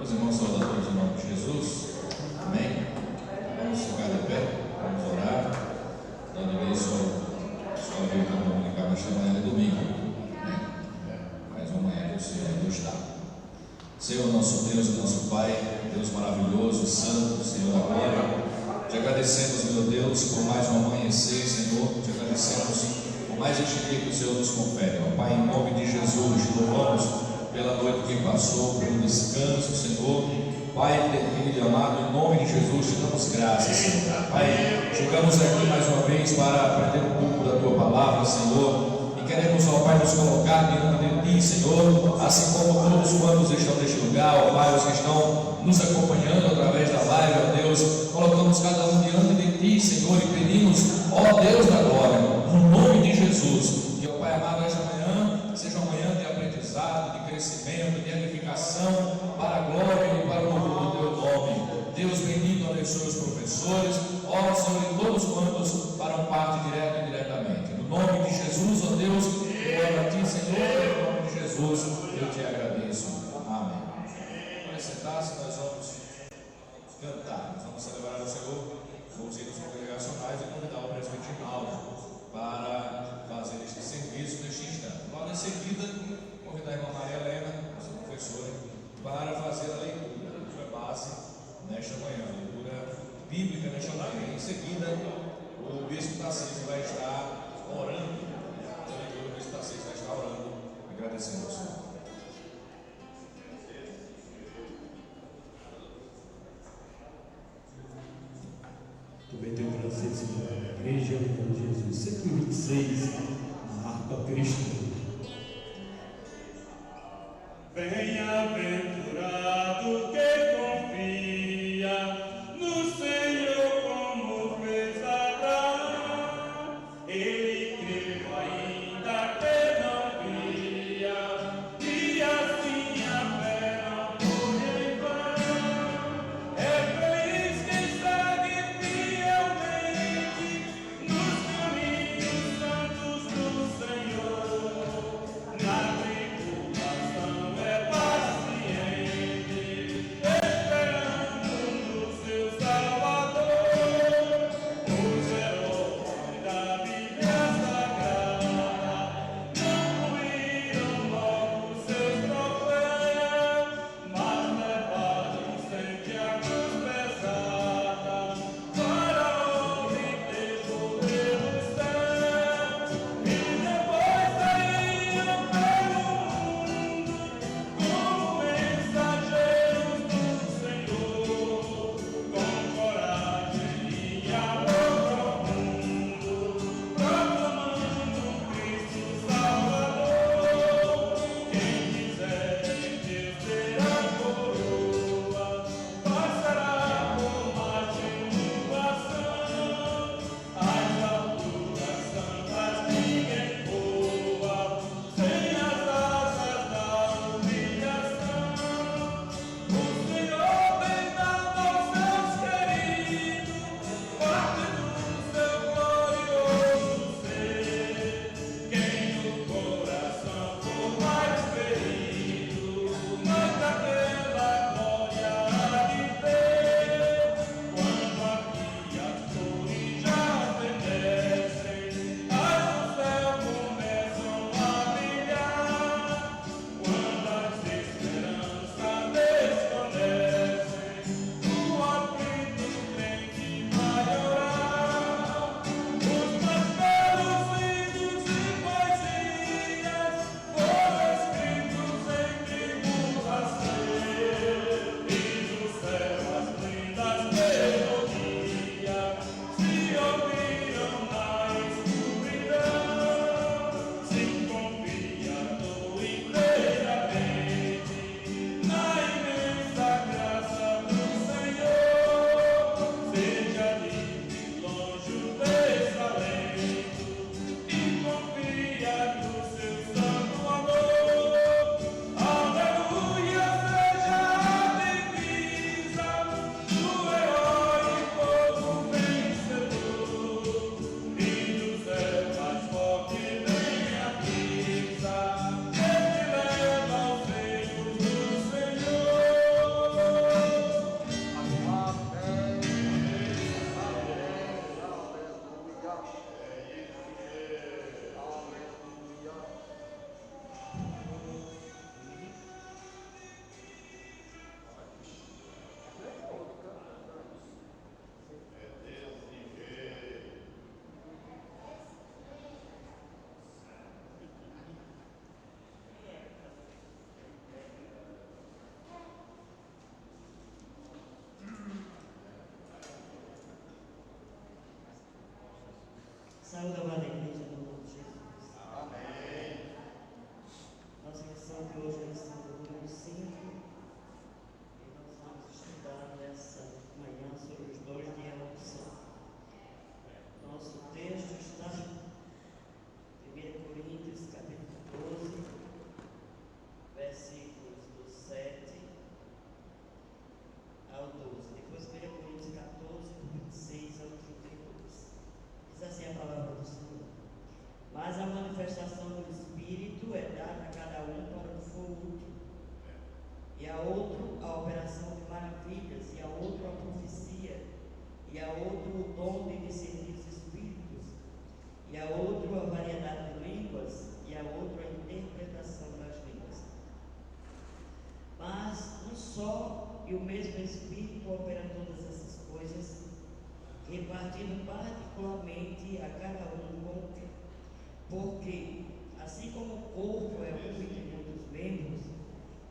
Meus irmãos saudadores em nome de Jesus, amém? Vamos ficar de pé, vamos orar, dando início ao vídeo dominical nesta manhã de domingo, amém? Mais uma manhã que o Senhor nos dá. Senhor nosso Deus e nosso Pai, Deus maravilhoso, santo, Senhor da glória, te agradecemos, meu Deus, por mais um amanhecer, Senhor, te agradecemos por mais este dia que o Senhor nos confere, ó Pai, em nome de Jesus, te louvamos pela noite que passou, pelo descanso, Senhor, Pai querido e amado, em nome de Jesus, te damos graças, Senhor. Pai, chegamos aqui mais uma vez para aprender um pouco da Tua Palavra, Senhor, e queremos, ó Pai, nos colocar diante de Ti, Senhor, assim como todos quantos estão neste lugar, ó Pai, os que estão nos acompanhando através da live, ó Deus, colocamos cada um diante de Ti, Senhor, e pedimos, ó Deus da glória, no nome de Jesus, que, ó Pai amado, esta manhã seja uma manhã de aprendizado, de crescimento, de edificação, para a glória e para o louvor do Teu nome. Deus bendito, abençoe os professores, ó Senhor, e todos quantos farão parte direta e indiretamente. No nome de Jesus, ó Deus, eu oro a Ti, Senhor, no nome de Jesus, eu te agradeço. Amém. Para sentar-se, nós vamos cantar, nós vamos celebrar o Senhor com os hinos congregacionais e convidar o presbítero para fazer este serviço neste instante. Logo em seguida, convidar a irmã Maria Helena, nossa professora, para fazer a leitura, que foi base nesta manhã, a leitura bíblica nesta manhã. Em seguida, o bispo Tarcísio vai estar orando, o bispo Tarcísio vai estar orando, agradecendo ao Senhor. Também tenho prazer de celebrar a igreja, em nome de Jesus. 126, a harpa cristã. Bem-aventurado que confia no Senhor como fez Abraão. Ele creu ainda que não via, e assim a fé não foi em vão. É feliz quem segue fielmente nos caminhos santos do Senhor. Na tribulação é paciente. Saúde, amada igreja, no nome de Jesus. Amém. Nossa lição de hoje é a lição do número 5. E nós vamos estudar nessa manhã sobre os dons de elocução. Nosso texto está em 1 Coríntios, capítulo 12, versículos do 7 ao 12. Depois 1 Coríntios 14, do 26 ao 32. Diz assim a palavra do Senhor: mas a manifestação do Espírito é dada a cada um para o que for útil, e a outro a operação de maravilhas, e a outro a profecia, e a outro o dom de discernir os espíritos, e a outro a variedade de línguas, e a outro a interpretação das línguas. Mas um só e o mesmo Espírito opera todas essas coisas, repartindo particularmente a cada um com o tempo. Porque, assim como o corpo é um e tem muitos membros,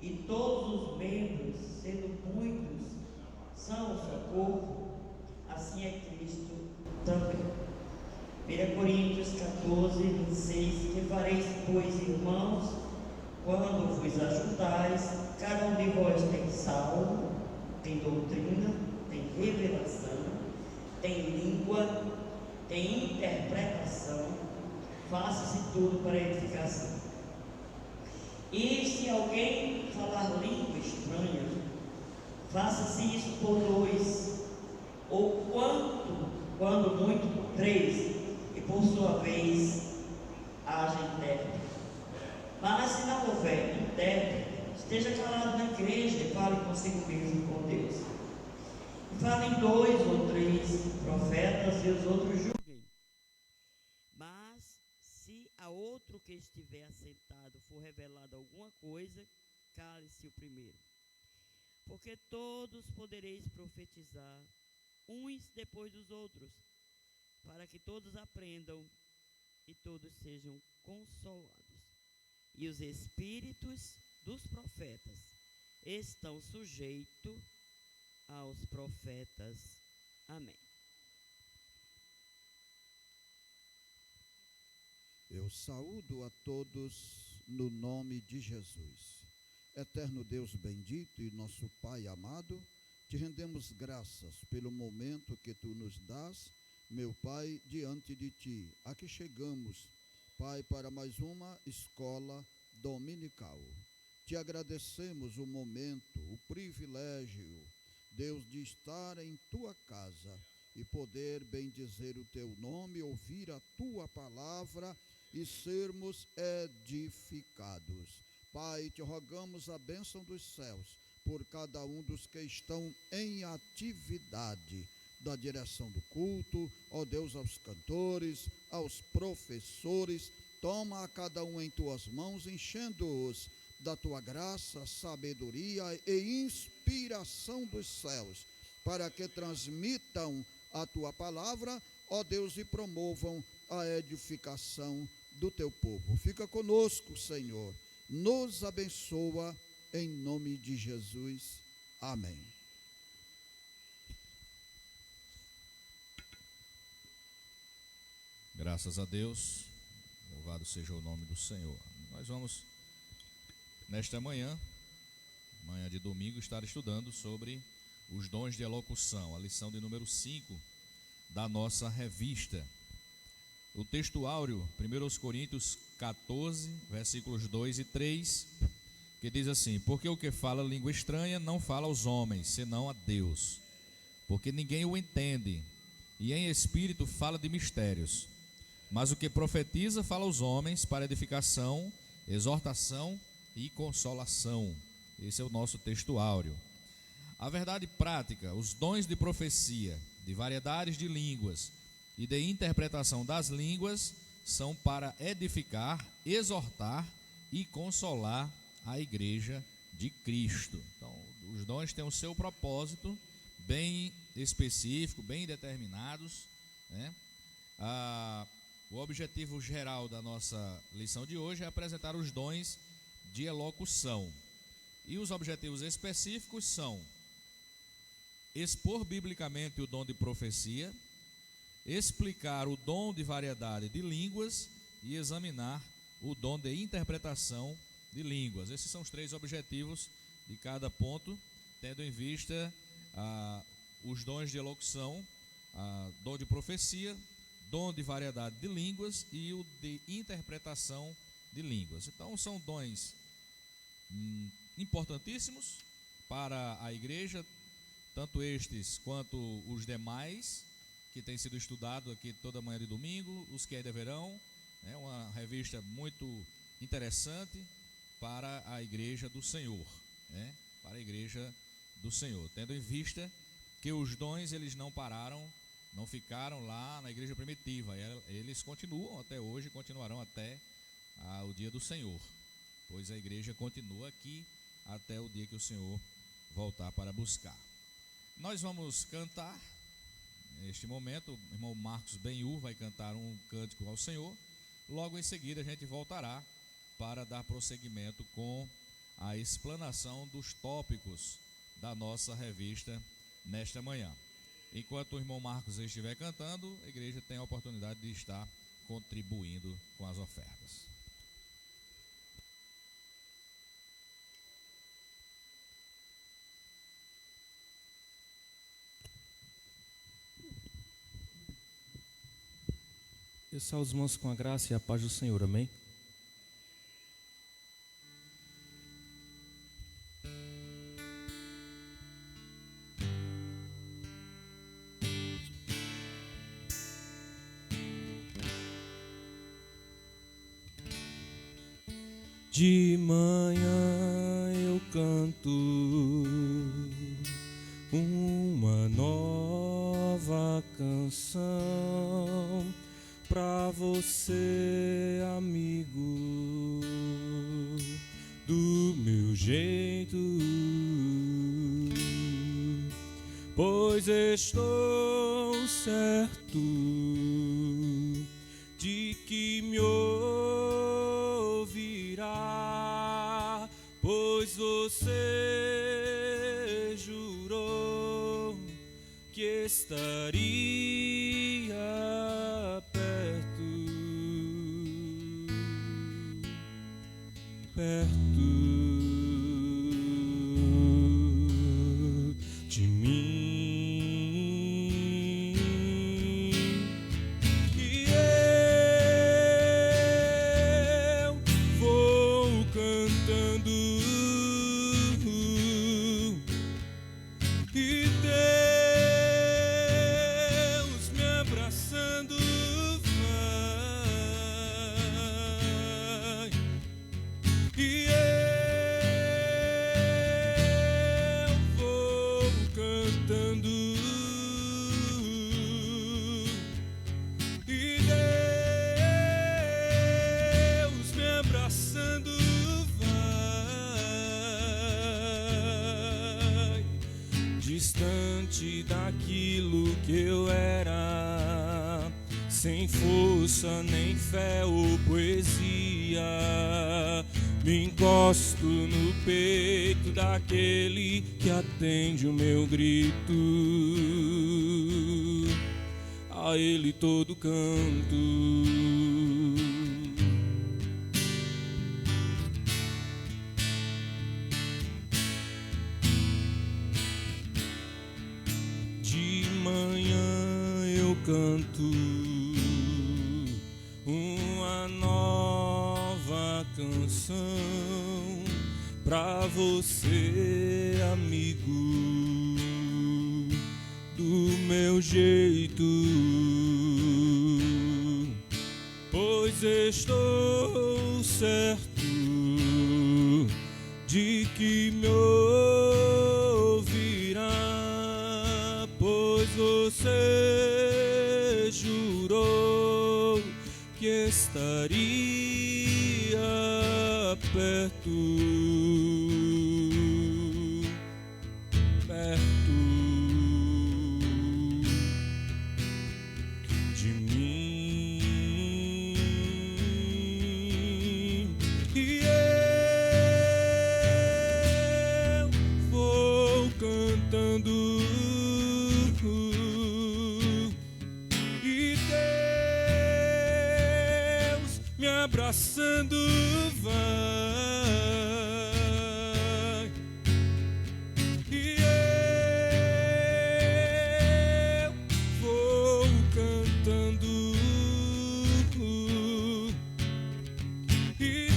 e todos os membros, sendo muitos, são o só corpo, assim é Cristo também. 1 Coríntios 14, 26: que fareis, pois, irmãos, quando vos ajuntais, cada um de vós tem salmo, tem doutrina, tem revelação, tem língua, tem interpretação, faça-se tudo para edificação. E se alguém falar língua estranha, faça-se isso por 2, ou quando muito, por 3, e por sua vez haja intérprete. Mas se não houver intérprete, esteja calado na igreja e fale consigo mesmo e com Deus. E falem 2 ou 3 profetas e os outros julguem. Mas se a outro que estiver assentado for revelado alguma coisa, cale-se o primeiro. Porque todos podereis profetizar, uns depois dos outros, para que todos aprendam e todos sejam consolados. E os espíritos dos profetas estão sujeitos aos profetas. Amém. Eu saúdo a todos no nome de Jesus. Eterno Deus bendito e nosso Pai amado, te rendemos graças pelo momento que tu nos dás, meu Pai, diante de ti. Aqui chegamos, Pai, para mais uma escola dominical. Te agradecemos o momento, o privilégio, Deus, de estar em tua casa e poder bendizer o teu nome, ouvir a tua palavra e sermos edificados. Pai, te rogamos a bênção dos céus por cada um dos que estão em atividade da direção do culto, ó Deus, aos cantores, aos professores. Toma a cada um em tuas mãos, enchendo-os da tua graça, sabedoria e inspiração dos céus, para que transmitam a tua palavra, ó Deus, e promovam a edificação do teu povo. Fica conosco, Senhor, nos abençoa, em nome de Jesus. Amém. Graças a Deus, louvado seja o nome do Senhor. Nós vamos, nesta manhã de domingo, estar estudando sobre os dons de elocução, a lição de número 5 da nossa revista. O texto áureo, 1 Coríntios 14, versículos 2 e 3, que diz assim: porque o que fala língua estranha não fala aos homens, senão a Deus, porque ninguém o entende, e em espírito fala de mistérios. Mas o que profetiza fala aos homens para edificação, exortação e consolação. Esse é o nosso texto áureo. A verdade prática, os dons de profecia, de variedades de línguas e de interpretação das línguas são para edificar, exortar e consolar a igreja de Cristo. Então, os dons têm o seu propósito bem específico, bem determinados, né? O objetivo geral da nossa lição de hoje é apresentar os dons de elocução. E os objetivos específicos são expor biblicamente o dom de profecia, explicar o dom de variedade de línguas e examinar o dom de interpretação de línguas. Esses são os 3 objetivos de cada ponto, tendo em vista os dons de elocução, dom de profecia, dom de variedade de línguas e o de interpretação de línguas. Então são dons importantíssimos para a igreja, tanto estes quanto os demais que têm sido estudados aqui toda manhã de domingo, os que ainda verão. É uma revista muito interessante para a igreja do Senhor, né? Para a igreja do Senhor, tendo em vista que os dons eles não pararam, não ficaram lá na igreja primitiva, eles continuam até hoje, continuarão até o dia do Senhor, pois a igreja continua aqui até o dia que o Senhor voltar para buscar. Nós vamos cantar, neste momento, o irmão Marcos Benhu vai cantar um cântico ao Senhor. Logo em seguida a gente voltará para dar prosseguimento com a explanação dos tópicos da nossa revista nesta manhã. Enquanto o irmão Marcos estiver cantando, a igreja tem a oportunidade de estar contribuindo com as ofertas. Eu saúdo os irmãos com a graça e a paz do Senhor, amém? De manhã eu canto uma nova canção pra você, amigo, do meu jeito, pois estou certo de que me ouvirá, pois você jurou que estaria perto de mim, e eu vou cantando e Deus me abraçando vai, e eu vou cantando e Deus me abraçando vai, distante daquilo que eu era, sem força nem fé ou poesia, me encosto no peito daquele que atende o meu grito, a ele todo canto. De manhã eu canto uma nova canção pra você, amigo, do meu jeito, pois estou certo de que me ouvirá, pois você jurou que estaria perto de mim, e eu vou cantando e abraçando vai, e eu vou cantando, e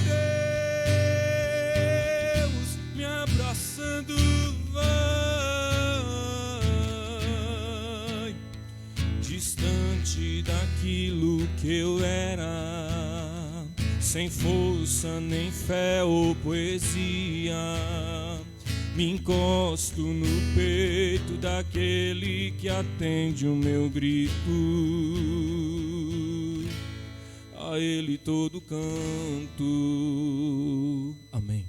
Deus me abraçando vai, distante daquilo que eu era, sem força, nem fé ou poesia, me encosto no peito daquele que atende o meu grito, a ele todo canto. Amém.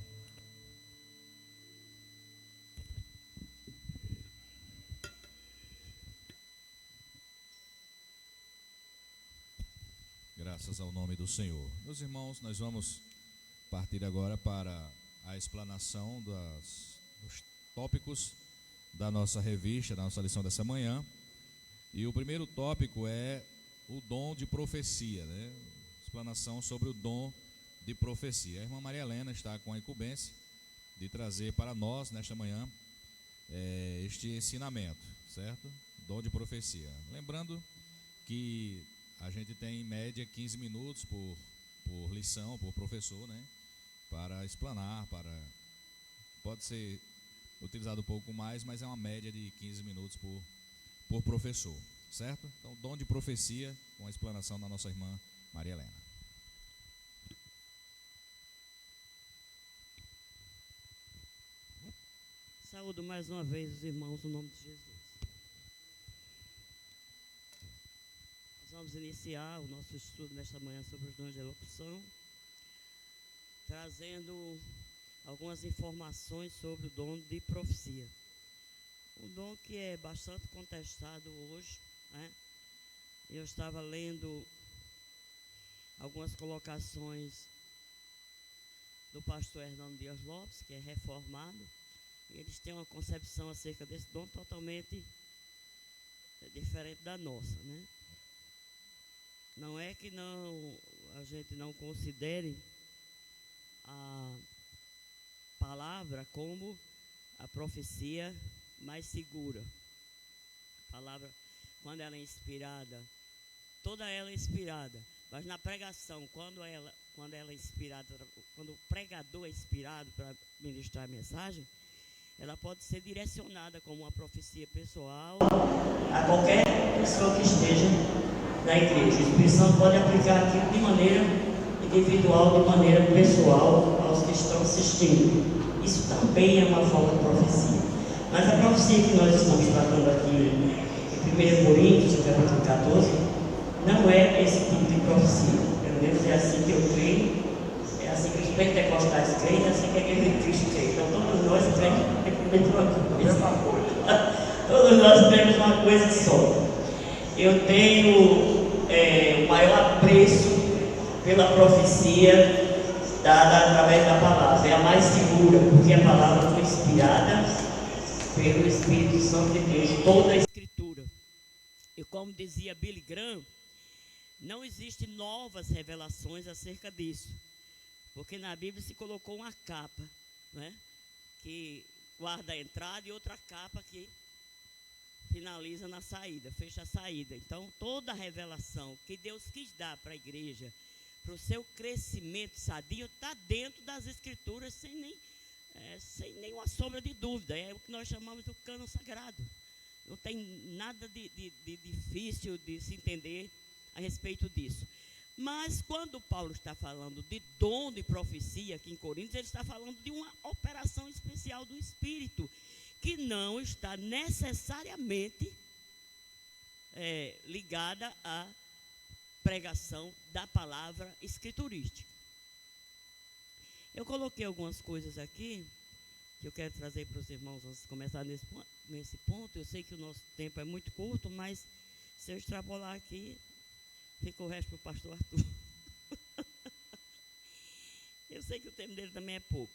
Graças ao nome do Senhor. Meus irmãos, nós vamos partir agora para a explanação dos tópicos da nossa revista, da nossa lição dessa manhã. E o primeiro tópico é o dom de profecia, né? Explanação sobre o dom de profecia. A irmã Maria Helena está com a incumbência de trazer para nós, nesta manhã, este ensinamento, certo? Dom de profecia. Lembrando que a gente tem em média 15 minutos por lição, por professor, né? Para explanar, pode ser utilizado um pouco mais, mas é uma média de 15 minutos por professor, certo? Então, dom de profecia com a explanação da nossa irmã Maria Helena. Saúdo mais uma vez os irmãos no nome de Jesus. Vamos iniciar o nosso estudo nesta manhã sobre os dons de elocução, trazendo algumas informações sobre o dom de profecia. Um dom que é bastante contestado hoje, né? Eu estava lendo algumas colocações do pastor Hernando Dias Lopes, que é reformado, e eles têm uma concepção acerca desse dom totalmente diferente da nossa, né? Não é que a gente não considere a palavra como a profecia mais segura. A palavra, quando ela é inspirada, toda ela é inspirada, mas na pregação, quando ela é inspirada, quando o pregador é inspirado para ministrar a mensagem, ela pode ser direcionada como uma profecia pessoal a qualquer pessoa que esteja na igreja. O Espírito Santo pode aplicar aquilo de maneira individual, de maneira pessoal aos que estão assistindo. Isso também é uma forma de profecia. Mas a profecia que nós estamos tratando aqui em 1 Coríntios, capítulo 14, não é esse tipo de profecia. Pelo menos é assim que eu creio, é assim que os pentecostais creem, é assim que a igreja de Cristo crê. Então todos nós cremos uma coisa. Todos nós cremos uma coisa só. Eu tenho o maior apreço pela profecia dada através da palavra. É a mais segura, porque a palavra foi inspirada pelo Espírito Santo de Deus, toda a Escritura. E como dizia Billy Graham, não existem novas revelações acerca disso, porque na Bíblia se colocou uma capa, né, que guarda a entrada, e outra capa que finaliza na saída, fecha a saída. Então, toda a revelação que Deus quis dar para a igreja, para o seu crescimento sadio, está dentro das Escrituras, sem nenhuma sombra de dúvida. É o que nós chamamos do cânon sagrado. Não tem nada de difícil de se entender a respeito disso. Mas quando Paulo está falando de dom de profecia aqui em Coríntios, ele está falando de uma operação especial do Espírito, que não está necessariamente ligada à pregação da palavra escriturística. Eu coloquei algumas coisas aqui que eu quero trazer para os irmãos antes de começar nesse ponto. Eu sei que o nosso tempo é muito curto, mas se eu extrapolar aqui, fica o resto para o pastor Arthur. Eu sei que o tempo dele também é pouco.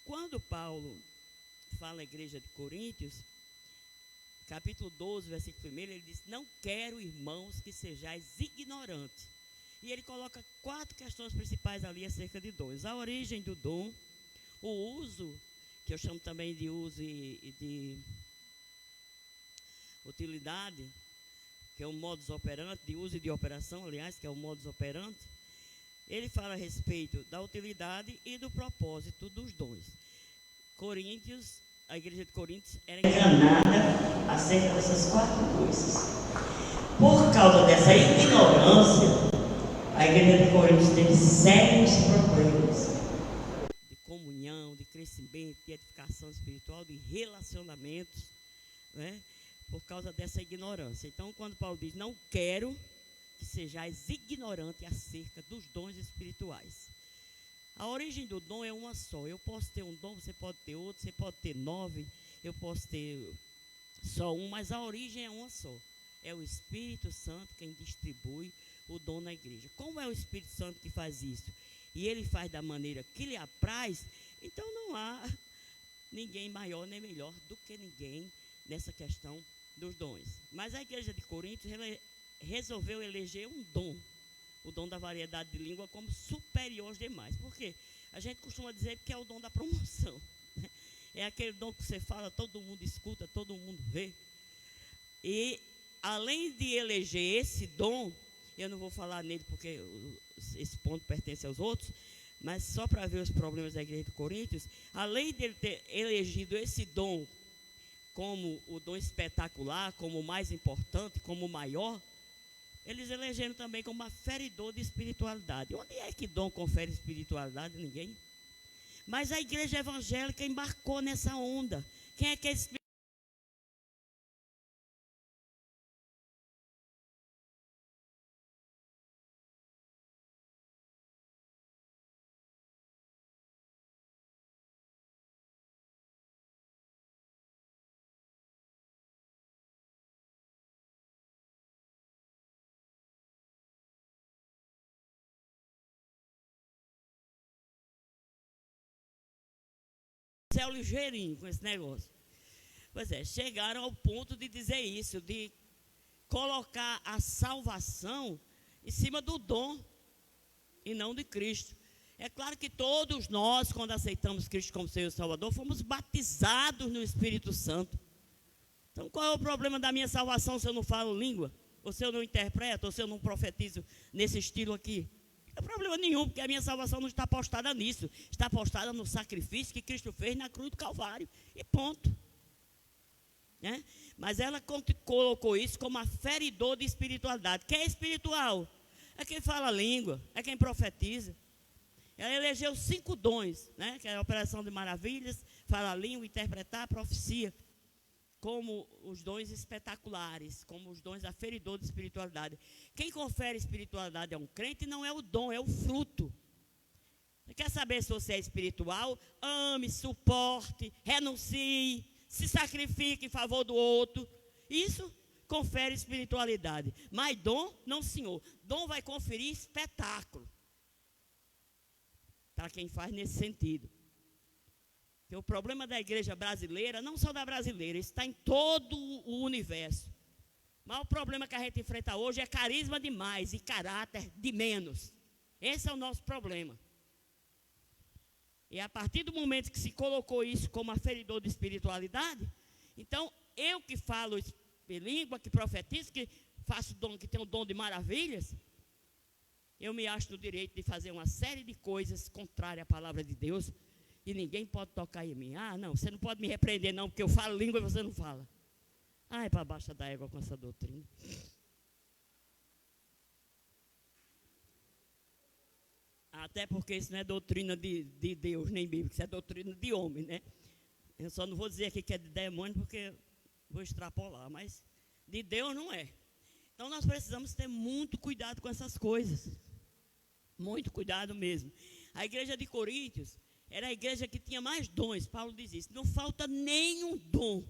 Quando Paulo fala à igreja de Coríntios, capítulo 12, versículo 1, ele diz: não quero, irmãos, que sejais ignorantes. E ele coloca 4 questões principais ali acerca de dons. A origem do dom, o uso, que eu chamo também de uso e de utilidade, que é o modus operandi, de uso e de operação, aliás, que é o modus operandi. Ele fala a respeito da utilidade e do propósito dos dons. Coríntios, a igreja de Coríntios era enganada acerca dessas 4 coisas. Por causa dessa ignorância, a igreja de Coríntios teve sérios problemas de comunhão, de crescimento, de edificação espiritual, de relacionamentos, né? Por causa dessa ignorância. Então, quando Paulo diz, não quero que sejais ignorantes acerca dos dons espirituais. A origem do dom é uma só. Eu posso ter um dom, você pode ter outro, você pode ter 9, eu posso ter só um, mas a origem é uma só. É o Espírito Santo quem distribui o dom na igreja. Como é o Espírito Santo que faz isso? E ele faz da maneira que lhe apraz, então não há ninguém maior nem melhor do que ninguém nessa questão dos dons. Mas a igreja de Coríntios resolveu eleger um dom, o dom da variedade de língua, como superior aos demais. Por quê? A gente costuma dizer que é o dom da promoção. É aquele dom que você fala, todo mundo escuta, todo mundo vê. E além de eleger esse dom, eu não vou falar nele porque esse ponto pertence aos outros, mas só para ver os problemas da igreja de Coríntios, além de ele ter elegido esse dom como o dom espetacular, como o mais importante, como o maior, eles elegeram também como aferidor de espiritualidade. Onde é que dom confere espiritualidade? Ninguém. Mas a igreja evangélica embarcou nessa onda. Quem é que é espiritual? Céu ligeirinho com esse negócio. Pois é, chegaram ao ponto de dizer isso, de colocar a salvação em cima do dom e não de Cristo. É claro que todos nós, quando aceitamos Cristo como Senhor e Salvador, fomos batizados no Espírito Santo. Então qual é o problema da minha salvação se eu não falo língua? Ou se eu não interpreto? Ou se eu não profetizo nesse estilo aqui? Não tem problema nenhum, porque a minha salvação não está postada nisso. Está postada no sacrifício que Cristo fez na cruz do Calvário. E ponto. Né? Mas ela colocou isso como aferidor de espiritualidade. Quem é espiritual? É quem fala língua, é quem profetiza. Ela elegeu 5 dons, né? Que é a operação de maravilhas, falar língua, interpretar, profecia. Como os dons espetaculares, como os dons aferidor de espiritualidade. Quem confere espiritualidade a um crente não é o dom, é o fruto. Você quer saber se você é espiritual? Ame, suporte, renuncie, se sacrifique em favor do outro. Isso confere espiritualidade. Mas dom, não, senhor. Dom vai conferir espetáculo. Para quem faz nesse sentido. Porque o problema da igreja brasileira, não só da brasileira, está em todo o universo. Mas o problema que a gente enfrenta hoje é carisma demais e caráter de menos. Esse é o nosso problema. E a partir do momento que se colocou isso como aferidor de espiritualidade, então eu que falo língua, que profetizo, que faço dom, que tenho o dom de maravilhas, eu me acho no direito de fazer uma série de coisas contrárias à palavra de Deus. E ninguém pode tocar em mim. Ah, não, você não pode me repreender não, porque eu falo língua e você não fala. Ah, é para baixo da égua com essa doutrina. Até porque isso não é doutrina de Deus, nem bíblica, isso é doutrina de homem, né? Eu só não vou dizer aqui que é de demônio, porque vou extrapolar, mas de Deus não é. Então nós precisamos ter muito cuidado com essas coisas. Muito cuidado mesmo. A igreja de Coríntios era a igreja que tinha mais dons. Paulo diz isso. Não falta nenhum dom.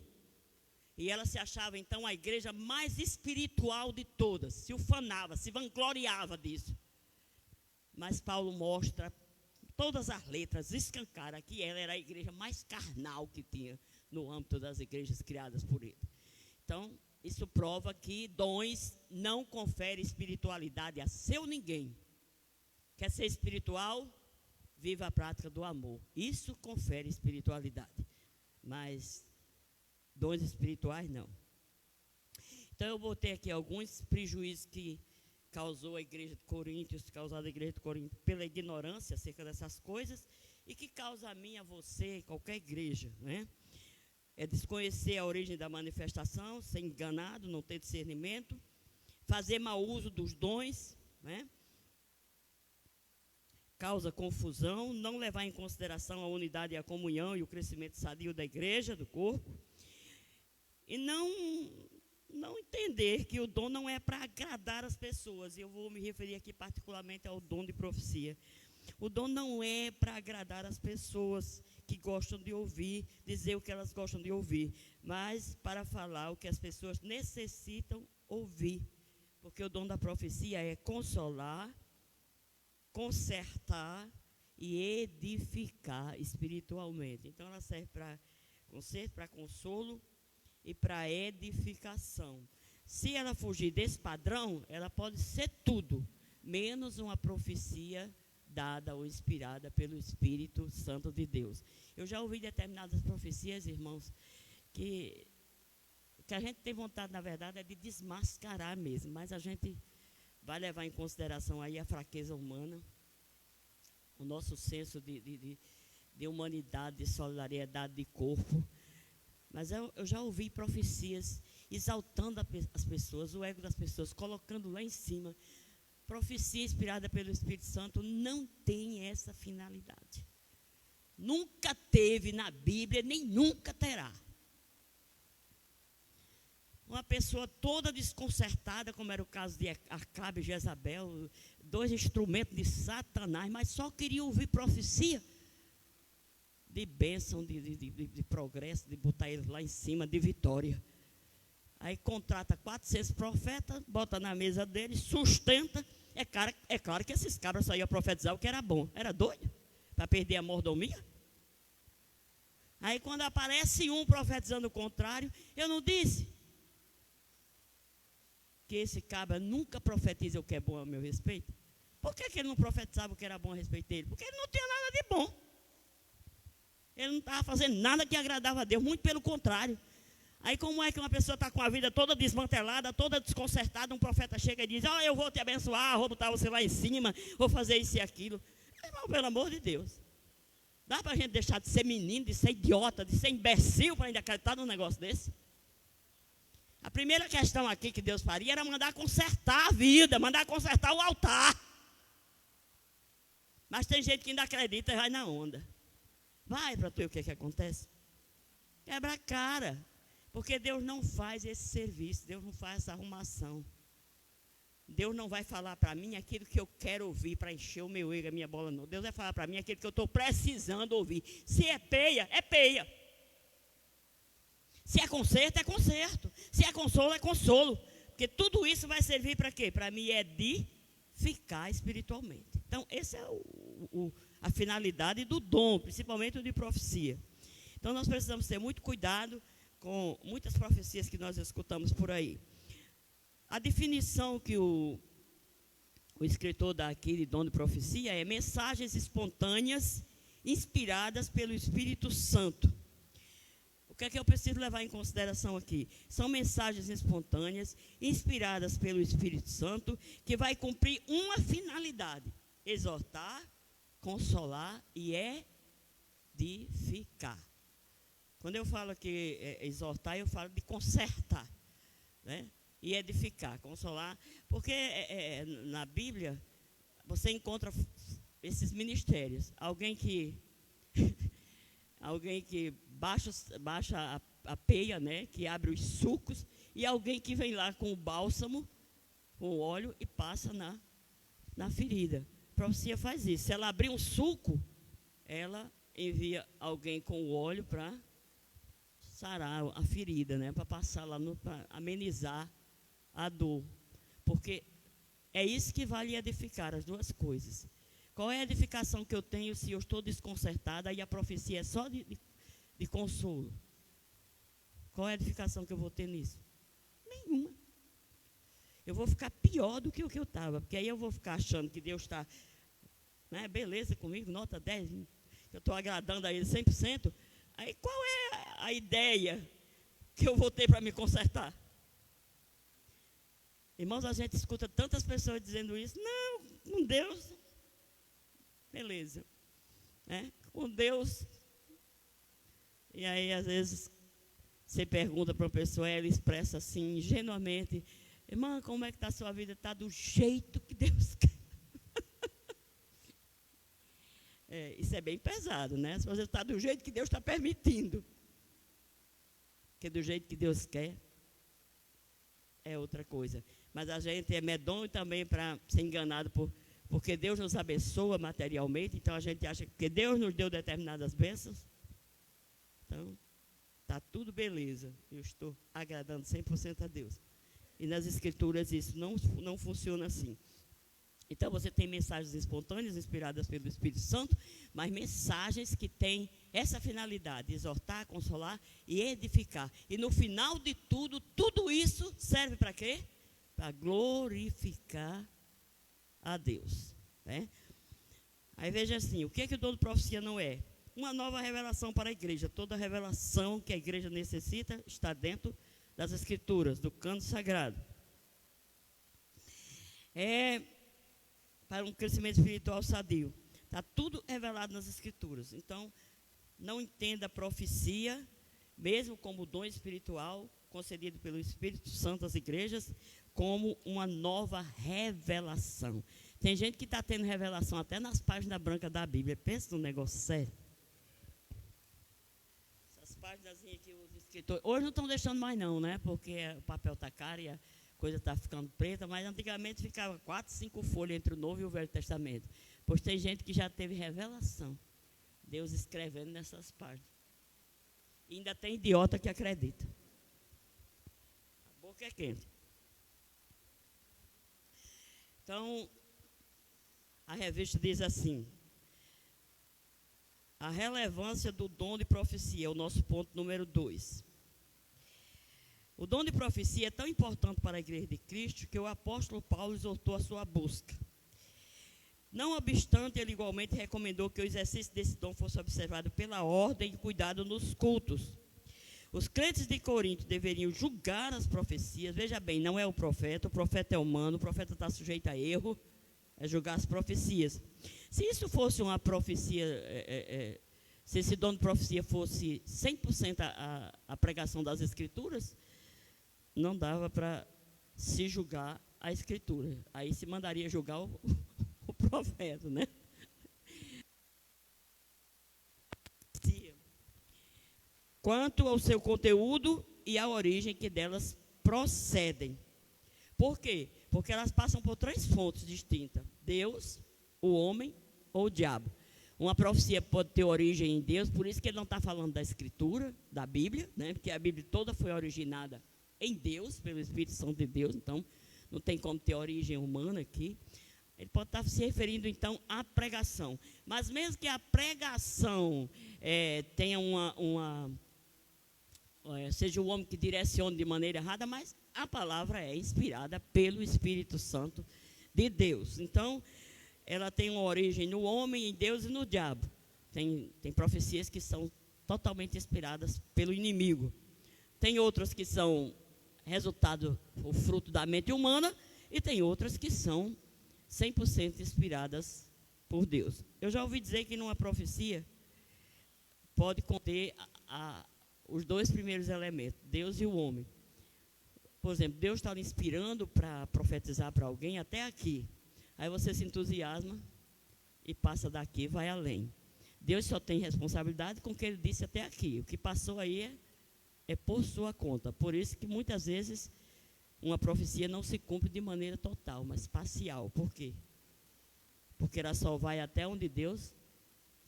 E ela se achava, então, a igreja mais espiritual de todas. Se ufanava, se vangloriava disso. Mas Paulo mostra, todas as letras escancaram que ela era a igreja mais carnal que tinha no âmbito das igrejas criadas por ele. Então, isso prova que dons não conferem espiritualidade a seu ninguém. Quer ser espiritual? Viva a prática do amor. Isso confere espiritualidade. Mas dons espirituais, não. Então, eu botei aqui alguns prejuízos que causou a igreja de Coríntios, causado a igreja de Coríntios pela ignorância acerca dessas coisas, e que causa a mim, a você, qualquer igreja, né? É desconhecer a origem da manifestação, ser enganado, não ter discernimento, fazer mau uso dos dons, né? Causa confusão, não levar em consideração a unidade e a comunhão e o crescimento sadio da igreja, do corpo, e não entender que o dom não é para agradar as pessoas. Eu vou me referir aqui particularmente ao dom de profecia. O dom não é para agradar as pessoas que gostam de ouvir, dizer o que elas gostam de ouvir, mas para falar o que as pessoas necessitam ouvir. Porque o dom da profecia é consolar, consertar e edificar espiritualmente. Então ela serve para conserto, para consolo e para edificação. Se ela fugir desse padrão, ela pode ser tudo, menos uma profecia dada ou inspirada pelo Espírito Santo de Deus. Eu já ouvi determinadas profecias, irmãos, que a gente tem vontade, na verdade, é de desmascarar mesmo, mas a gente vai levar em consideração aí a fraqueza humana, o nosso senso de humanidade, de solidariedade de corpo. Mas eu já ouvi profecias exaltando as pessoas, o ego das pessoas, colocando lá em cima. Profecia inspirada pelo Espírito Santo não tem essa finalidade. Nunca teve na Bíblia, nem nunca terá. Uma pessoa toda desconcertada, como era o caso de Acabe e Jezabel, 2 instrumentos de Satanás, mas só queria ouvir profecia de bênção, de progresso, de botar eles lá em cima, de vitória. Aí contrata 400 profetas, bota na mesa deles, sustenta. É claro que esses cabras só iam profetizar o que era bom. Era doido? Para perder a mordomia? Aí quando aparece um profetizando o contrário, eu não disse que esse cabra nunca profetiza o que é bom a meu respeito? Por que ele não profetizava o que era bom a respeito dele? Porque ele não tinha nada de bom. Ele não estava fazendo nada que agradava a Deus, muito pelo contrário. Aí como é que uma pessoa está com a vida toda desmantelada, toda desconcertada, um profeta chega e diz, eu vou te abençoar, vou botar você lá em cima, vou fazer isso e aquilo. Irmão, pelo amor de Deus. Dá para a gente deixar de ser menino, de ser idiota, de ser imbecil para ainda acreditar num negócio desse? A primeira questão aqui que Deus faria era mandar consertar a vida, mandar consertar o altar. Mas tem gente que ainda acredita e vai na onda. Vai para tu ver o que acontece. Quebra a cara. Porque Deus não faz esse serviço, Deus não faz essa arrumação. Deus não vai falar para mim aquilo que eu quero ouvir para encher o meu ego, a minha bola, não. Deus vai falar para mim aquilo que eu estou precisando ouvir. Se é peia, é peia. Se é conserto, é conserto. Se é consolo, é consolo. Porque tudo isso vai servir para quê? Para me edificar espiritualmente. Então, essa é a finalidade do dom, principalmente o de profecia. Então, nós precisamos ter muito cuidado com muitas profecias que nós escutamos por aí. A definição que o escritor dá aqui de dom de profecia é mensagens espontâneas, inspiradas pelo Espírito Santo. O que é que eu preciso levar em consideração aqui? São mensagens espontâneas, inspiradas pelo Espírito Santo, que vai cumprir uma finalidade: exortar, consolar e edificar. Quando eu falo que exortar, eu falo de consertar, né? E edificar, consolar, porque na Bíblia você encontra esses ministérios. Alguém que baixa a peia, né? Que abre os sucos, e alguém que vem lá com o bálsamo, com o óleo e passa na ferida. A profecia faz isso. Se ela abrir um suco, ela envia alguém com o óleo para sarar a ferida, né? Para passar lá, para amenizar a dor. Porque é isso que vale edificar, as duas coisas. Qual é a edificação que eu tenho se eu estou desconcertada e a profecia é só de consolo? Qual é a edificação que eu vou ter nisso? Nenhuma. Eu vou ficar pior do que o que eu estava, porque aí eu vou ficar achando que Deus está né? Beleza comigo, nota 10, eu estou agradando a ele 100%. Aí qual é a ideia que eu vou ter para me consertar? Irmãos, a gente escuta tantas pessoas dizendo isso. Não, com Deus, beleza, né? Com Deus. E aí, às vezes, você pergunta para uma pessoa, ela expressa assim, ingenuamente: irmã, como é que está a sua vida? Está do jeito que Deus quer. Isso é bem pesado, né? Se você está do jeito que Deus está permitindo. Porque do jeito que Deus quer, é outra coisa. Mas a gente é medonho também para ser enganado porque Deus nos abençoa materialmente. Então a gente acha que Deus nos deu determinadas bênçãos. Então, está tudo beleza. Eu estou agradando 100% a Deus. E nas Escrituras isso não funciona assim. Então você tem mensagens espontâneas, inspiradas pelo Espírito Santo, mas mensagens que têm essa finalidade: exortar, consolar e edificar. E no final de tudo isso serve para quê? Para glorificar a Deus, né? Aí veja assim, o que é que o dom de profecia não é? Uma nova revelação para a igreja. Toda revelação que a igreja necessita está dentro das Escrituras, do canto sagrado. Para um crescimento espiritual sadio. Está tudo revelado nas Escrituras. Então, não entenda a profecia, mesmo como dom espiritual, concedido pelo Espírito Santo às igrejas, como uma nova revelação. Tem gente que está tendo revelação até nas páginas brancas da Bíblia. Pensa num negócio sério. Essas páginas que os escritores... Hoje não estão deixando mais não, né? Porque o papel está caro e a coisa está ficando preta, mas antigamente ficava 4, 5 folhas entre o Novo e o Velho Testamento. Pois tem gente que já teve revelação. Deus escrevendo nessas páginas. E ainda tem idiota que acredita. A boca é quente. Então, a revista diz assim: a relevância do dom de profecia, é o nosso ponto número 2. O dom de profecia é tão importante para a igreja de Cristo que o apóstolo Paulo exortou a sua busca. Não obstante, ele igualmente recomendou que o exercício desse dom fosse observado pela ordem e cuidado nos cultos. Os crentes de Corinto deveriam julgar as profecias. Veja bem, não é o profeta é humano, o profeta está sujeito a erro, é julgar as profecias. Se isso fosse uma profecia, se esse dom de profecia fosse 100% a pregação das Escrituras, não dava para se julgar a Escritura. Aí se mandaria julgar o profeta, né? Quanto ao seu conteúdo e à origem que delas procedem. Por quê? Porque elas passam por 3 fontes distintas: Deus, o homem ou o diabo. Uma profecia pode ter origem em Deus, por isso que ele não está falando da Escritura, da Bíblia, né? Porque a Bíblia toda foi originada em Deus, pelo Espírito Santo de Deus, então não tem como ter origem humana aqui. Ele pode estar se referindo, então, à pregação. Mas mesmo que a pregação tenha seja o homem que direcione de maneira errada, mas a palavra é inspirada pelo Espírito Santo de Deus. Então, ela tem uma origem no homem, em Deus e no diabo. Tem profecias que são totalmente inspiradas pelo inimigo. Tem outras que são resultado, o fruto da mente humana, e tem outras que são 100% inspiradas por Deus. Eu já ouvi dizer que numa profecia pode conter os 2 primeiros elementos, Deus e o homem. Por exemplo, Deus está lhe inspirando para profetizar para alguém até aqui. Aí você se entusiasma e passa daqui e vai além. Deus só tem responsabilidade com o que ele disse até aqui. O que passou aí é por sua conta. Por isso que muitas vezes uma profecia não se cumpre de maneira total, mas parcial. Por quê? Porque ela só vai até onde Deus,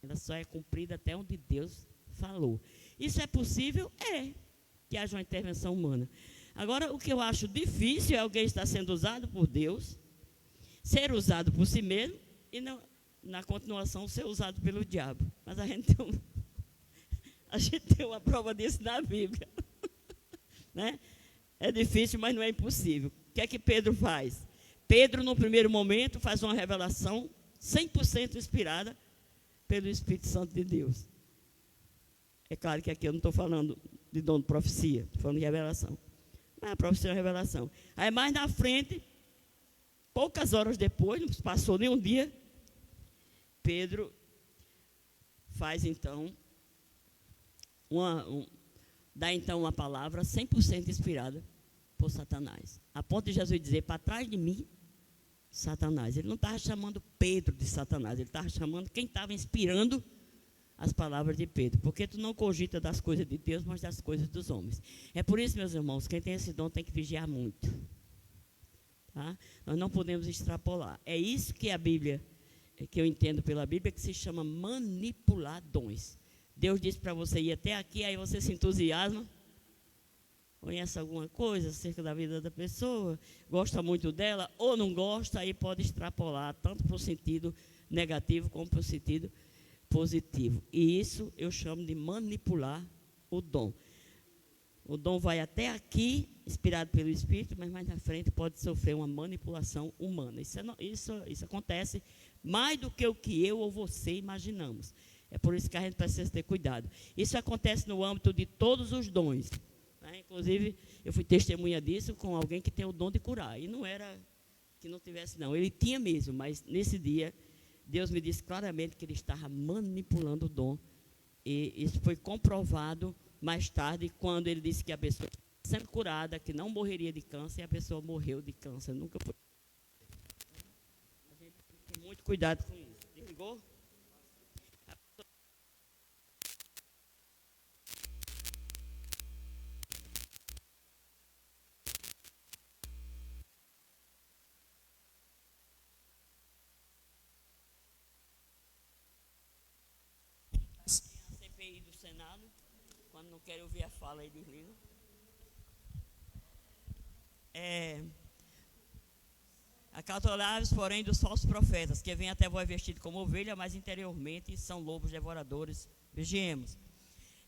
ela só é cumprida até onde Deus falou. Isso é possível? É, que haja uma intervenção humana. Agora, o que eu acho difícil é alguém estar sendo usado por Deus, ser usado por si mesmo e na continuação ser usado pelo diabo. Mas a gente tem uma prova disso na Bíblia. Né? É difícil, mas não é impossível. O que é que Pedro faz? Pedro, no primeiro momento, faz uma revelação 100% inspirada pelo Espírito Santo de Deus. É claro que aqui eu não estou falando de dom de profecia, estou falando de revelação. Mas a profecia é uma revelação. Aí mais na frente, poucas horas depois, não passou nem um dia, Pedro faz então, dá então uma palavra 100% inspirada por Satanás. A ponto de Jesus dizer, para trás de mim, Satanás. Ele não estava chamando Pedro de Satanás, ele estava chamando quem estava inspirando as palavras de Pedro. Porque tu não cogita das coisas de Deus, mas das coisas dos homens. É por isso, meus irmãos, quem tem esse dom tem que vigiar muito. Tá? Nós não podemos extrapolar. É isso que a Bíblia, que eu entendo pela Bíblia, que se chama manipular dons. Deus disse para você ir até aqui, aí você se entusiasma, conhece alguma coisa acerca da vida da pessoa, gosta muito dela ou não gosta, aí pode extrapolar tanto para o sentido negativo como para o sentido positivo. E isso eu chamo de manipular o dom. O dom vai até aqui, inspirado pelo Espírito, mas mais na frente pode sofrer uma manipulação humana. Isso acontece mais do que o que eu ou você imaginamos. É por isso que a gente precisa ter cuidado. Isso acontece no âmbito de todos os dons. Inclusive, eu fui testemunha disso com alguém que tem o dom de curar. E não era que não tivesse, não. Ele tinha mesmo, mas nesse dia, Deus me disse claramente que ele estava manipulando o dom. E isso foi comprovado mais tarde, quando ele disse que a pessoa estava sendo curada, que não morreria de câncer, e a pessoa morreu de câncer. Nunca foi. A gente tem que ter muito cuidado com isso. Desligou? CPI do Senado, quando não querem ouvir a fala, aí desliga. Acautelai-vos, porém, dos falsos profetas, que vêm até vós vestidos como ovelha, mas interiormente são lobos devoradores. Vigiemos.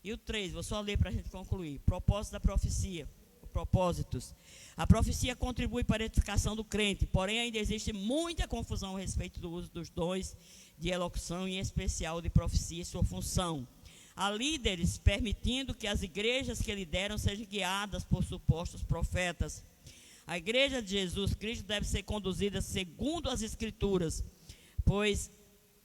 E o 3, vou só ler para a gente concluir. Propósito da profecia. Propósitos. A profecia contribui para a edificação do crente, porém ainda existe muita confusão a respeito do uso dos dons de elocução, em especial de profecia e sua função. Há líderes permitindo que as igrejas que lideram sejam guiadas por supostos profetas. A igreja de Jesus Cristo deve ser conduzida segundo as Escrituras, pois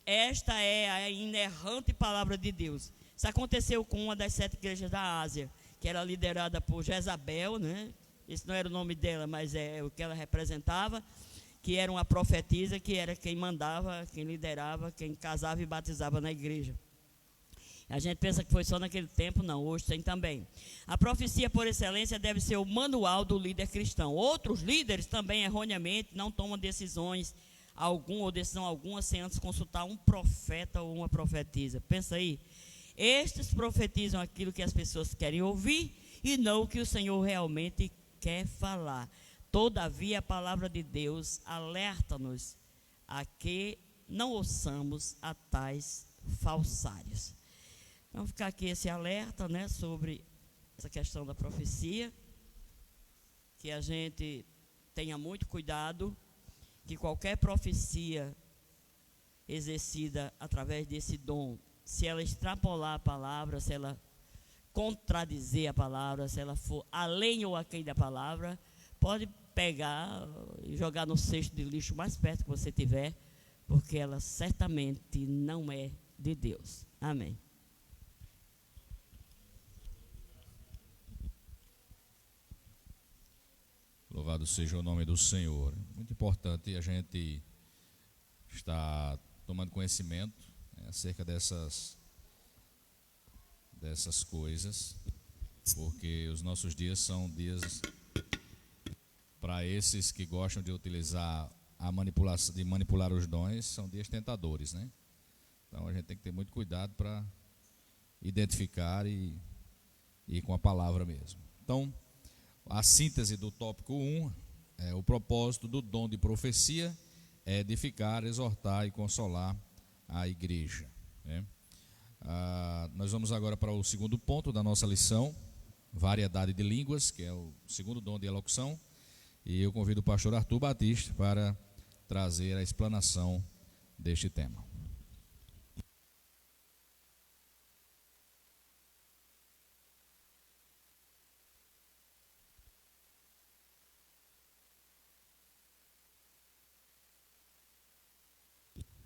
esta é a inerrante palavra de Deus. Isso aconteceu com uma das 7 igrejas da Ásia, que era liderada por Jezabel, né? Esse não era o nome dela, mas é o que ela representava, que era uma profetisa, que era quem mandava, quem liderava, quem casava e batizava na igreja. A gente pensa que foi só naquele tempo, não, hoje tem também. A profecia por excelência deve ser o manual do líder cristão. Outros líderes também, erroneamente, não tomam decisões alguma ou decisão alguma sem antes consultar um profeta ou uma profetisa. Pensa aí, estes profetizam aquilo que as pessoas querem ouvir e não o que o Senhor realmente quer falar. Todavia, a palavra de Deus alerta-nos a que não ouçamos a tais falsários. Então, ficar aqui esse alerta, né, sobre essa questão da profecia, que a gente tenha muito cuidado, que qualquer profecia exercida através desse dom, se ela extrapolar a palavra, se ela contradizer a palavra, se ela for além ou aquém da palavra, pode pegar e jogar no cesto de lixo mais perto que você tiver, porque ela certamente não é de Deus. Amém. Louvado seja o nome do Senhor. Muito importante a gente estar tomando conhecimento, né, acerca dessas coisas, porque os nossos dias são dias para esses que gostam de utilizar a manipulação, de manipular os dons, são dias tentadores, né? Então a gente tem que ter muito cuidado para identificar e ir com a palavra mesmo. Então, a síntese do tópico 1 é o propósito do dom de profecia é edificar, exortar e consolar a igreja, né? Nós vamos agora para o segundo ponto da nossa lição, variedade de línguas, que é o segundo dom de elocução, e eu convido o pastor Arthur Batista para trazer a explanação deste tema.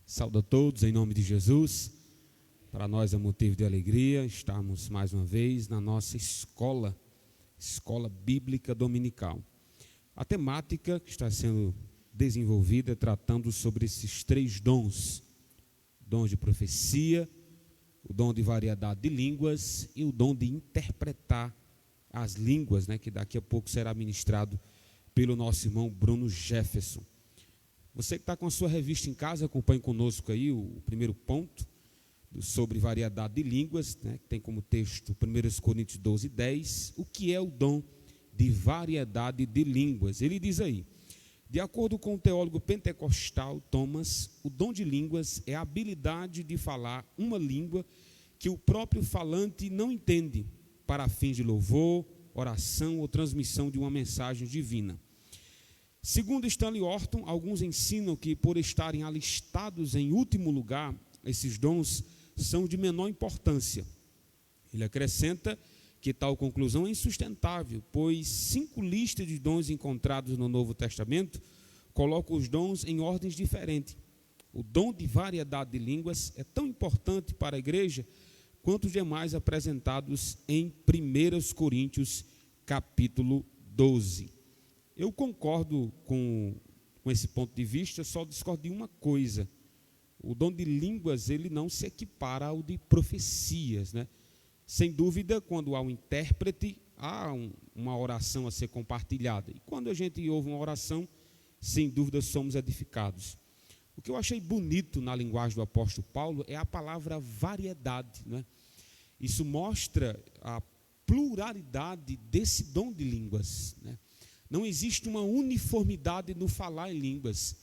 Saúdo a todos em nome de Jesus. Para nós é motivo de alegria estarmos mais uma vez na nossa escola bíblica dominical. A temática que está sendo desenvolvida é tratando sobre esses 3 dons: dom de profecia, o dom de variedade de línguas e o dom de interpretar as línguas, que daqui a pouco será ministrado pelo nosso irmão Bruno Jefferson. Você que está com a sua revista em casa, acompanhe conosco aí o primeiro ponto sobre variedade de línguas, que tem como texto 1 Coríntios 12, 10. O que é o dom de variedade de línguas? Ele diz aí: de acordo com o teólogo pentecostal Thomas, o dom de línguas é a habilidade de falar uma língua que o próprio falante não entende, para fins de louvor, oração ou transmissão de uma mensagem divina. Segundo Stanley Orton, alguns ensinam que, por estarem alistados em último lugar, esses dons são de menor importância. Ele acrescenta que tal conclusão é insustentável, pois 5 listas de dons encontrados no Novo Testamento colocam os dons em ordens diferentes. O dom de variedade de línguas é tão importante para a igreja quanto os demais apresentados em 1 Coríntios capítulo 12. Eu concordo com esse ponto de vista, só discordo de uma coisa: o dom de línguas ele não se equipara ao de profecias, Sem dúvida, quando há um intérprete, há uma oração a ser compartilhada. E quando a gente ouve uma oração, sem dúvida somos edificados. O que eu achei bonito na linguagem do apóstolo Paulo é a palavra variedade, Isso mostra a pluralidade desse dom de línguas, Não existe uma uniformidade no falar em línguas.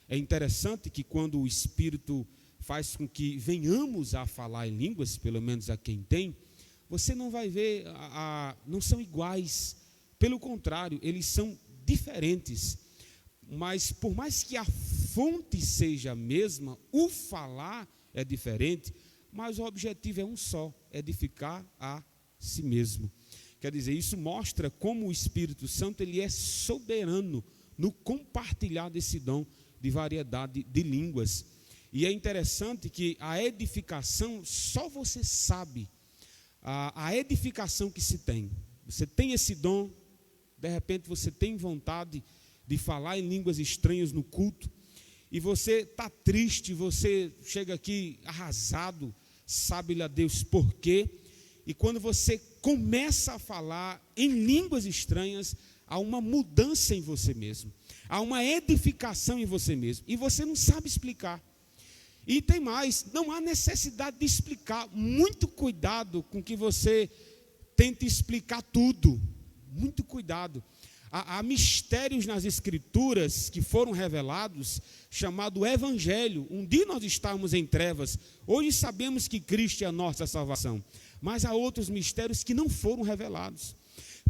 É interessante que quando o Espírito faz com que venhamos a falar em línguas, pelo menos a quem tem, você não vai ver, não são iguais. Pelo contrário, eles são diferentes. Mas por mais que a fonte seja a mesma, o falar é diferente, mas o objetivo é um só: edificar a si mesmo. Quer dizer, isso mostra como o Espírito Santo ele é soberano no compartilhar desse dom de variedade de línguas. E é interessante que a edificação, só você sabe a edificação que se tem. Você tem esse dom, de repente você tem vontade de falar em línguas estranhas no culto, e você está triste, você chega aqui arrasado, sabe-lhe a Deus por quê. E quando você começa a falar em línguas estranhas, há uma mudança em você mesmo, há uma edificação em você mesmo, e você não sabe explicar. E tem mais, não há necessidade de explicar. Muito cuidado com que você tente explicar tudo, muito cuidado. Há mistérios nas Escrituras que foram revelados, chamado Evangelho. Um dia nós estávamos em trevas, hoje sabemos que Cristo é a nossa salvação. Mas há outros mistérios que não foram revelados.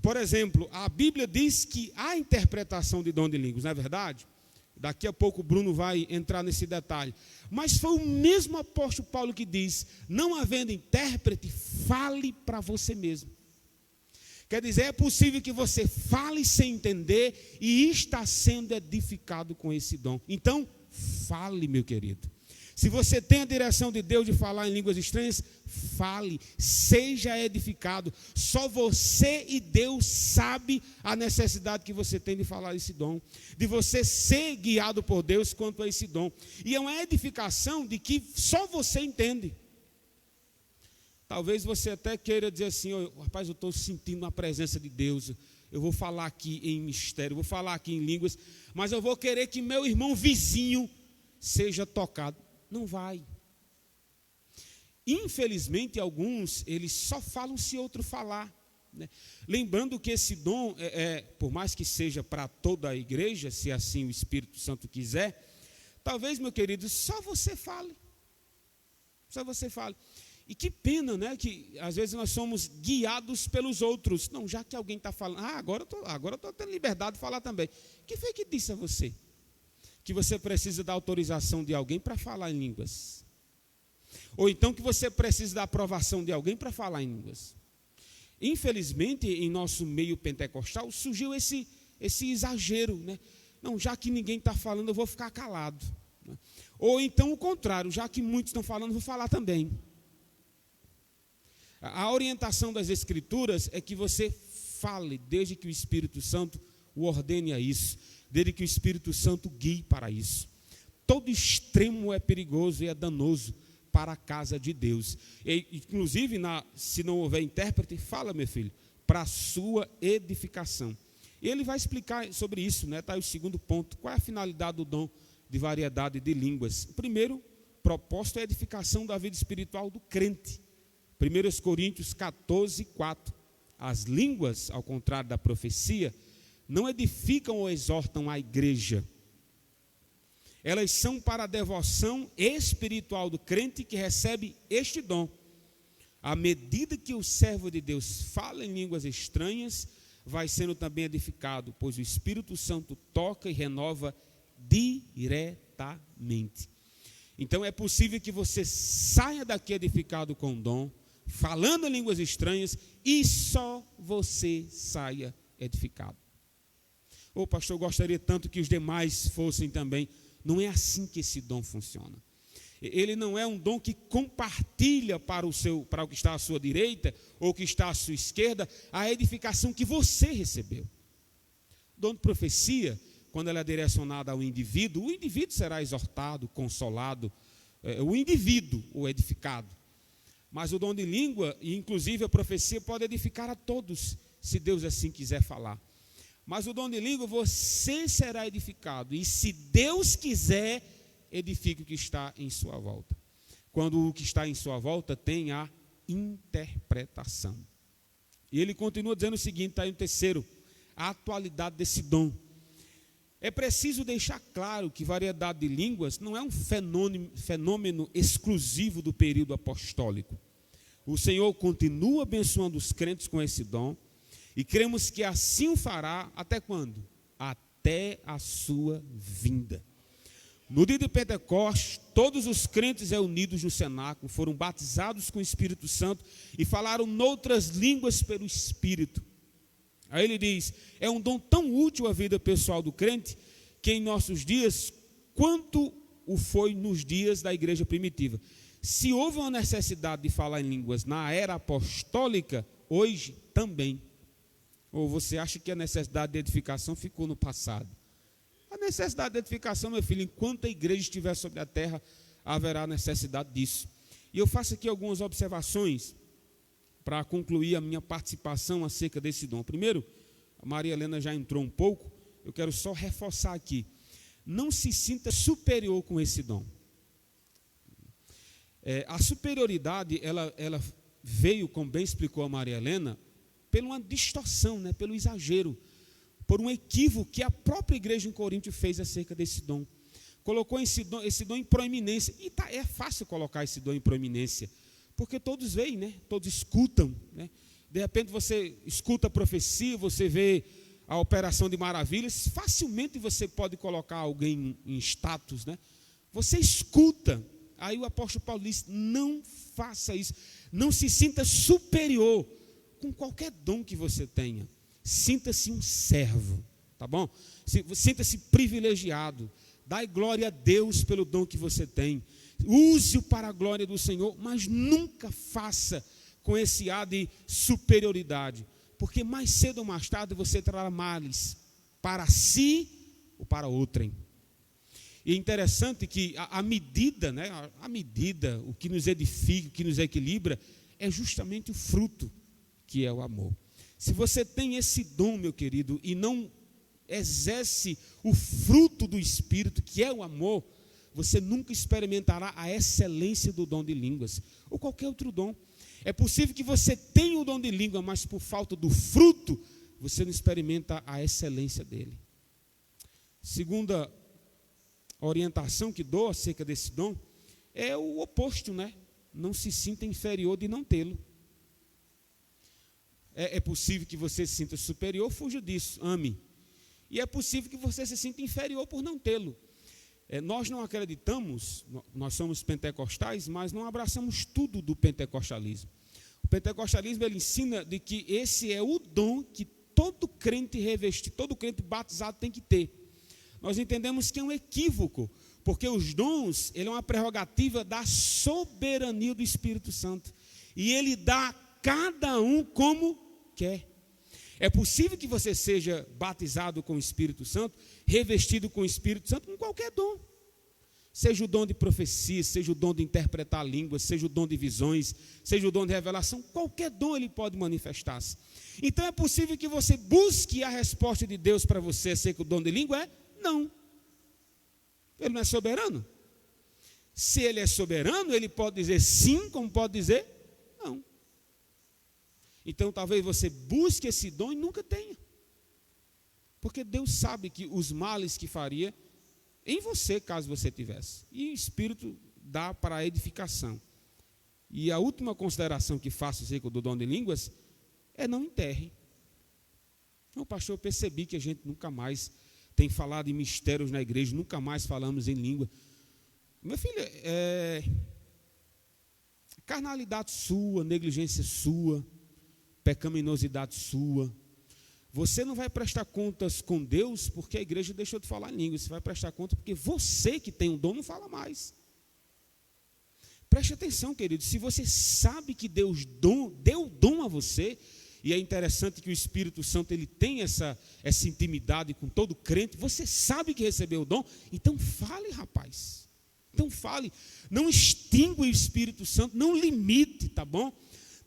Por exemplo, a Bíblia diz que há interpretação de dom de línguas, não é verdade? Daqui a pouco o Bruno vai entrar nesse detalhe. Mas foi o mesmo apóstolo Paulo que diz: não havendo intérprete, fale para você mesmo. Quer dizer, é possível que você fale sem entender e está sendo edificado com esse dom. Então, fale, meu querido. Se você tem a direção de Deus de falar em línguas estranhas, fale, seja edificado. Só você e Deus sabe a necessidade que você tem de falar esse dom, de você ser guiado por Deus quanto a esse dom. E é uma edificação de que só você entende. Talvez você até queira dizer assim: rapaz, eu estou sentindo a presença de Deus, eu vou falar aqui em mistério, vou falar aqui em línguas, mas eu vou querer que meu irmão vizinho seja tocado. Não vai. Infelizmente, alguns, eles só falam se outro falar, Lembrando que esse dom, por mais que seja para toda a igreja, se assim o Espírito Santo quiser, talvez, meu querido, só você fale. Só você fale. E que pena, que às vezes nós somos guiados pelos outros. Não, já que alguém está falando, agora eu estou tendo liberdade de falar também. Quem foi que disse a você que você precisa da autorização de alguém para falar em línguas. Ou então que você precisa da aprovação de alguém para falar em línguas. Infelizmente, em nosso meio pentecostal, surgiu esse exagero, né? Não, já que ninguém está falando, eu vou ficar calado. Ou então o contrário, já que muitos estão falando, eu vou falar também. A orientação das Escrituras é que você fale, desde que o Espírito Santo o ordene a isso, desde que o Espírito Santo guie para isso. Todo extremo é perigoso e é danoso para a casa de Deus. E, inclusive, se não houver intérprete, fala, meu filho, para a sua edificação. E ele vai explicar sobre isso, né? Está aí o segundo ponto. Qual é a finalidade do dom de variedade de línguas? O primeiro propósito é a edificação da vida espiritual do crente. 1 Coríntios 14, 4. As línguas, ao contrário da profecia, não edificam ou exortam a igreja. Elas são para a devoção espiritual do crente que recebe este dom. À medida que o servo de Deus fala em línguas estranhas, vai sendo também edificado, pois o Espírito Santo toca e renova diretamente. Então é possível que você saia daqui edificado com o dom, falando em línguas estranhas, e só você saia edificado. Ô pastor, eu gostaria tanto que os demais fossem também. Não é assim que esse dom funciona. Ele não é um dom que compartilha para o que está à sua direita ou que está à sua esquerda a edificação que você recebeu. O dom de profecia, quando ela é direcionada ao indivíduo, o indivíduo será exortado, consolado, o indivíduo o edificado. Mas o dom de língua, e inclusive a profecia, pode edificar a todos, se Deus assim quiser falar. Mas o dom de língua, você será edificado. E se Deus quiser, edifique o que está em sua volta. Quando o que está em sua volta tem a interpretação. E ele continua dizendo o seguinte, está aí no terceiro, a atualidade desse dom. É preciso deixar claro que variedade de línguas não é um fenômeno exclusivo do período apostólico. O Senhor continua abençoando os crentes com esse dom. E cremos que assim o fará até quando? Até a sua vinda. No dia de Pentecostes, todos os crentes reunidos no cenáculo foram batizados com o Espírito Santo e falaram noutras línguas pelo Espírito. Aí ele diz, é um dom tão útil à vida pessoal do crente, que em nossos dias, quanto o foi nos dias da igreja primitiva. Se houve uma necessidade de falar em línguas na era apostólica, hoje também. Ou você acha que a necessidade de edificação ficou no passado? A necessidade de edificação, meu filho, enquanto a igreja estiver sobre a terra, haverá necessidade disso. E eu faço aqui algumas observações para concluir a minha participação acerca desse dom. Primeiro, a Maria Helena já entrou um pouco, eu quero só reforçar aqui. Não se sinta superior com esse dom. A superioridade, ela veio, como bem explicou a Maria Helena, por uma distorção, né, pelo exagero, por um equívoco que a própria igreja em Corinto fez acerca desse dom. Colocou esse dom em proeminência. E é fácil colocar esse dom em proeminência, porque todos veem, né, todos escutam. Né? De repente você escuta a profecia, você vê a operação de maravilhas, facilmente você pode colocar alguém em status. Né? Você escuta. Aí o apóstolo Paulo diz, não faça isso, não se sinta superior com qualquer dom que você tenha. Sinta-se um servo, tá bom? Sinta-se privilegiado. Dai glória a Deus pelo dom que você tem. Use-o para a glória do Senhor, mas nunca faça com esse ar de superioridade, porque mais cedo ou mais tarde você trará males para si ou para outrem. E é interessante que a medida, né, o que nos edifica, o que nos equilibra, é justamente o fruto, que é o amor. Se você tem esse dom, meu querido, e não exerce o fruto do Espírito, que é o amor, você nunca experimentará a excelência do dom de línguas, ou qualquer outro dom. É possível que você tenha o dom de língua, mas por falta do fruto, você não experimenta a excelência dele. Segunda orientação que dou acerca desse dom, é o oposto, né? Não se sinta inferior de não tê-lo. É possível que você se sinta superior, fuja disso, ame. E é possível que você se sinta inferior por não tê-lo. Nós não acreditamos, nós somos pentecostais, mas não abraçamos tudo do pentecostalismo. O pentecostalismo ele ensina de que esse é o dom que todo crente revestido, todo crente batizado tem que ter. Nós entendemos que é um equívoco, porque os dons, ele é uma prerrogativa da soberania do Espírito Santo. E ele dá a cada um como quer. É possível que você seja batizado com o Espírito Santo, revestido com o Espírito Santo, com qualquer dom. Seja o dom de profecia, seja o dom de interpretar línguas, seja o dom de visões, seja o dom de revelação, qualquer dom ele pode manifestar-se. Então é possível que você busque a resposta de Deus para você acerca do dom de língua? Não. Ele não é soberano. Se ele é soberano, ele pode dizer sim, como pode dizer não. Então talvez você busque esse dom e nunca tenha. Porque Deus sabe que os males que faria em você, caso você tivesse. E o Espírito dá para a edificação. E a última consideração que faço acerca do dom de línguas é não enterre. Não, pastor, eu percebi que a gente nunca mais tem falado em mistérios na igreja, nunca mais falamos em língua. Meu filho, carnalidade sua, negligência sua, pecaminosidade sua. Você não vai prestar contas com Deus porque a igreja deixou de falar em língua. Você vai prestar conta porque você que tem um dom não fala mais. Preste atenção, querido. Se você sabe que Deus deu dom a você, e é interessante que o Espírito Santo ele tem essa intimidade com todo crente, você sabe que recebeu o dom, então fale, rapaz. Então fale. Não extingua o Espírito Santo, não limite, tá bom?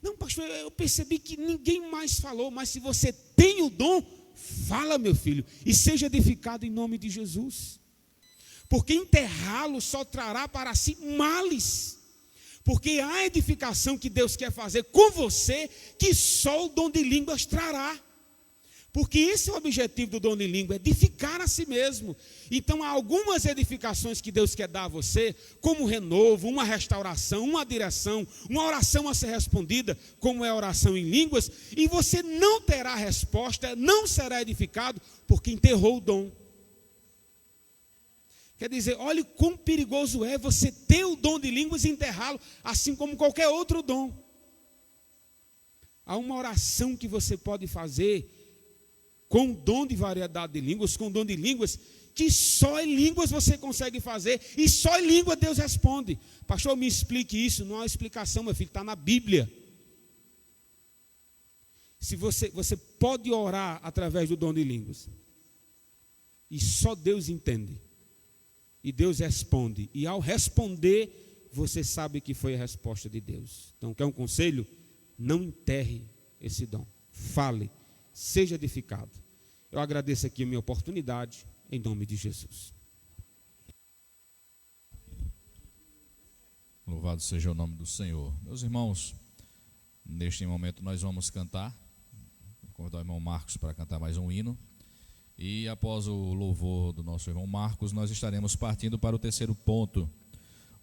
Não, pastor, eu percebi que ninguém mais falou, mas se você tem o dom, fala, meu filho, e seja edificado em nome de Jesus. Porque enterrá-lo só trará para si males. Porque há edificação que Deus quer fazer com você, que só o dom de línguas trará. Porque esse é o objetivo do dom de língua, edificar a si mesmo. Então há algumas edificações que Deus quer dar a você, como renovo, uma restauração, uma direção, uma oração a ser respondida, como é a oração em línguas, e você não terá resposta, não será edificado, porque enterrou o dom. Quer dizer, olha quão perigoso é você ter o dom de línguas e enterrá-lo, assim como qualquer outro dom. Há uma oração que você pode fazer com o dom de variedade de línguas, com o dom de línguas, que só em línguas você consegue fazer, e só em língua Deus responde. Pastor, me explique isso. Não há explicação, meu filho, está na Bíblia. Se você pode orar através do dom de línguas, e só Deus entende, e Deus responde, e ao responder, você sabe que foi a resposta de Deus. Então, quer um conselho? Não enterre esse dom, fale, seja edificado. Eu agradeço aqui a minha oportunidade, em nome de Jesus. Louvado seja o nome do Senhor. Meus irmãos, neste momento nós vamos cantar. Vou convidar o irmão Marcos para cantar mais um hino. E após o louvor do nosso irmão Marcos, nós estaremos partindo para o terceiro ponto,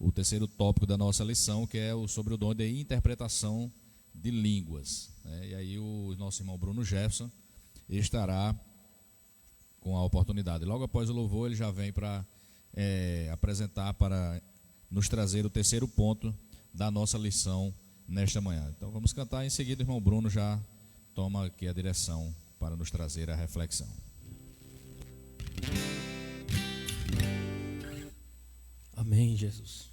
o terceiro tópico da nossa lição, que é sobre o dom de interpretação de línguas. E aí o nosso irmão Bruno Jefferson estará com a oportunidade. Logo após o louvor, ele já vem para apresentar, para nos trazer o terceiro ponto da nossa lição nesta manhã. Então vamos cantar, em seguida o irmão Bruno já toma aqui a direção para nos trazer a reflexão. Amém, Jesus.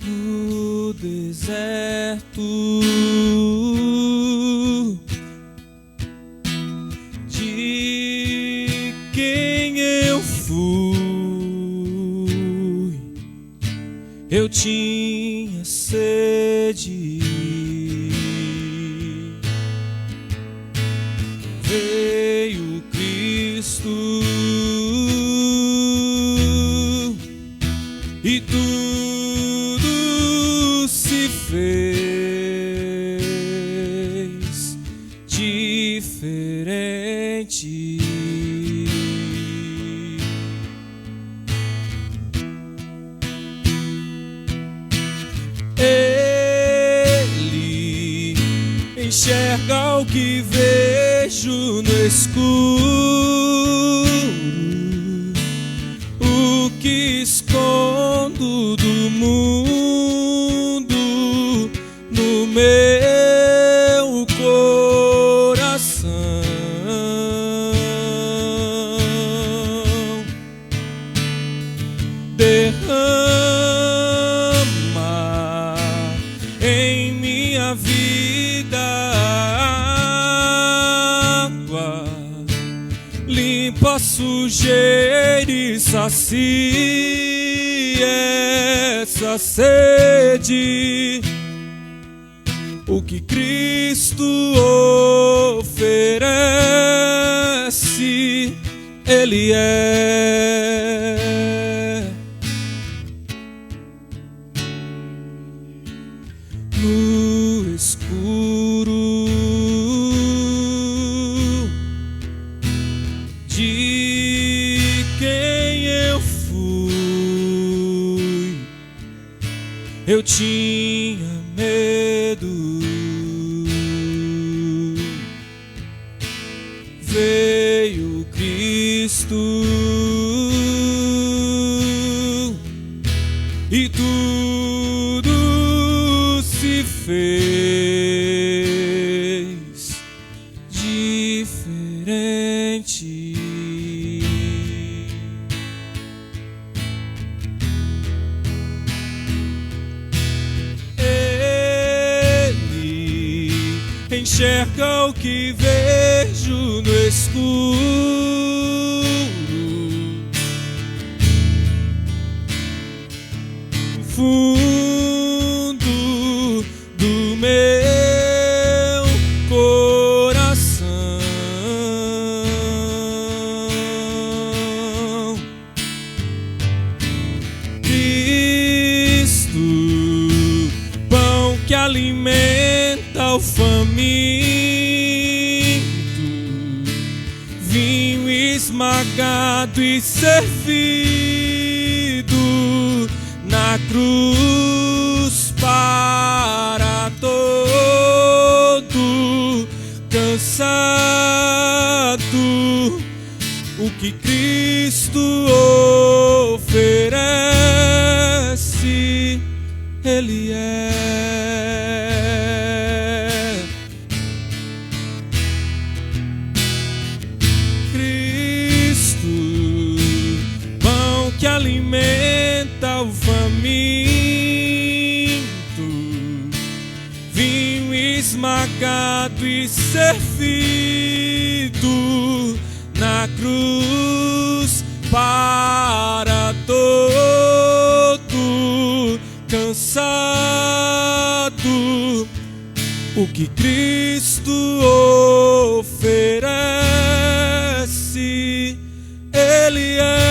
No deserto de quem eu fui, eu tinha sede. Veio Cristo e tudo se fez diferente. enxerga o que vejo no escuro, o que escondo do mundo no meu coração. Derrama em minha vida água, limpa a sujeira e sacia essa sede. O que Cristo oferece, Ele é. No escuro de quem eu fui, eu tinha medo. Veio Cristo e tudo se fez diferente. Ele enxerga o que vejo no escuro, no fundo do meu coração. Cristo, pão que alimenta o faminto, vinho esmagado e servido na cruz para todo cansado. O que Cristo oferece, Ele é. Cristo, pão que alimenta o faminto, vinho esmagado e servido na cruz para todo cansado. O que Cristo oferece, Ele é.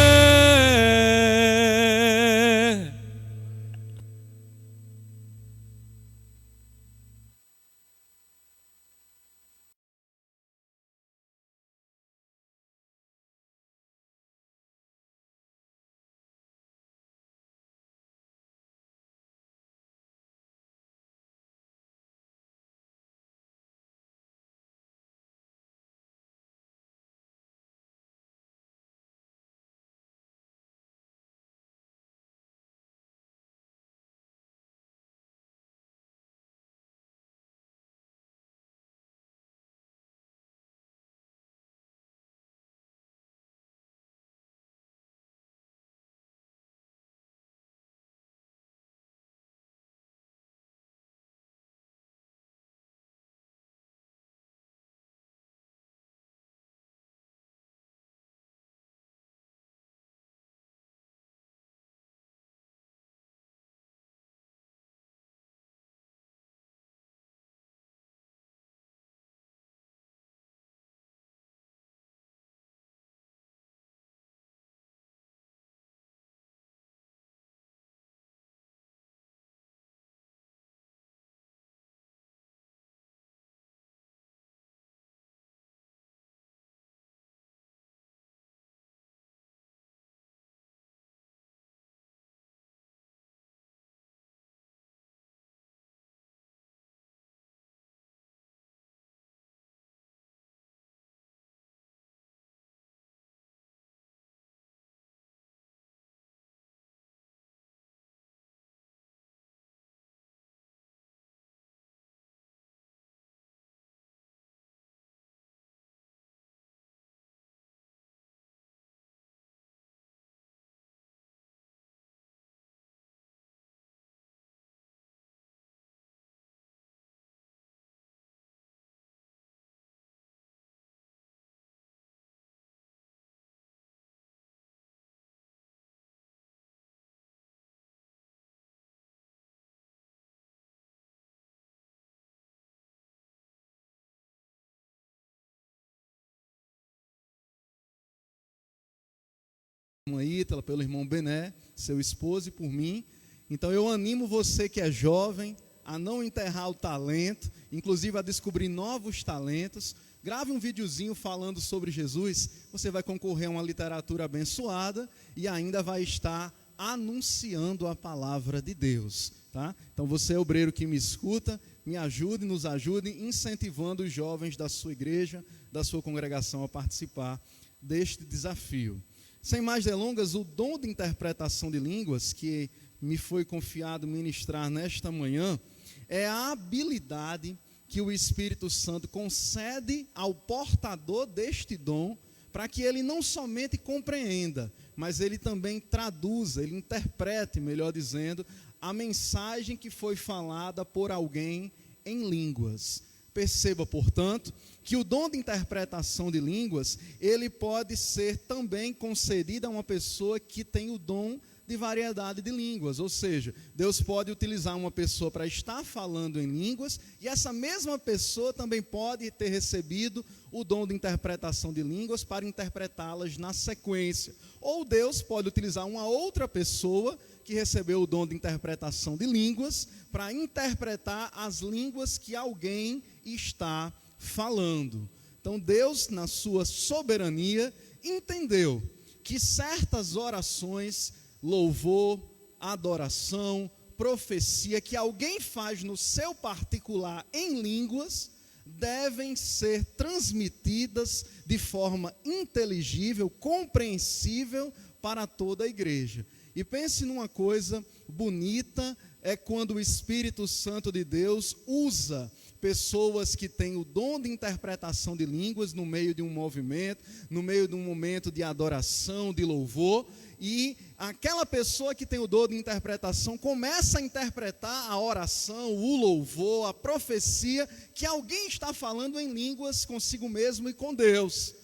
irmã Ítala, pelo irmão Bené, seu esposo, e por mim. Então eu animo você que é jovem a não enterrar o talento, inclusive a descobrir novos talentos. Grave um videozinho falando sobre Jesus, você vai concorrer a uma literatura abençoada e ainda vai estar anunciando a palavra de Deus, tá? Então você, obreiro que me escuta, me ajude, nos ajude, incentivando os jovens da sua igreja, da sua congregação a participar deste desafio. Sem mais delongas, o dom de interpretação de línguas que me foi confiado ministrar nesta manhã é a habilidade que o Espírito Santo concede ao portador deste dom para que ele não somente compreenda, mas ele também traduza, ele interprete, melhor dizendo, a mensagem que foi falada por alguém em línguas. Perceba, portanto, que o dom de interpretação de línguas, ele pode ser também concedido a uma pessoa que tem o dom de variedade de línguas, ou seja, Deus pode utilizar uma pessoa para estar falando em línguas, e essa mesma pessoa também pode ter recebido o dom de interpretação de línguas para interpretá-las na sequência, ou Deus pode utilizar uma outra pessoa que recebeu o dom de interpretação de línguas para interpretar as línguas que alguém está falando. Então Deus, na sua soberania, entendeu que certas orações, louvor, adoração, profecia que alguém faz no seu particular em línguas, devem ser transmitidas de forma inteligível, compreensível para toda a igreja. E pense numa coisa bonita, é quando o Espírito Santo de Deus usa pessoas que têm o dom de interpretação de línguas no meio de um movimento, no meio de um momento de adoração, de louvor, e aquela pessoa que tem o dom de interpretação começa a interpretar a oração, o louvor, a profecia que alguém está falando em línguas consigo mesmo e com Deus.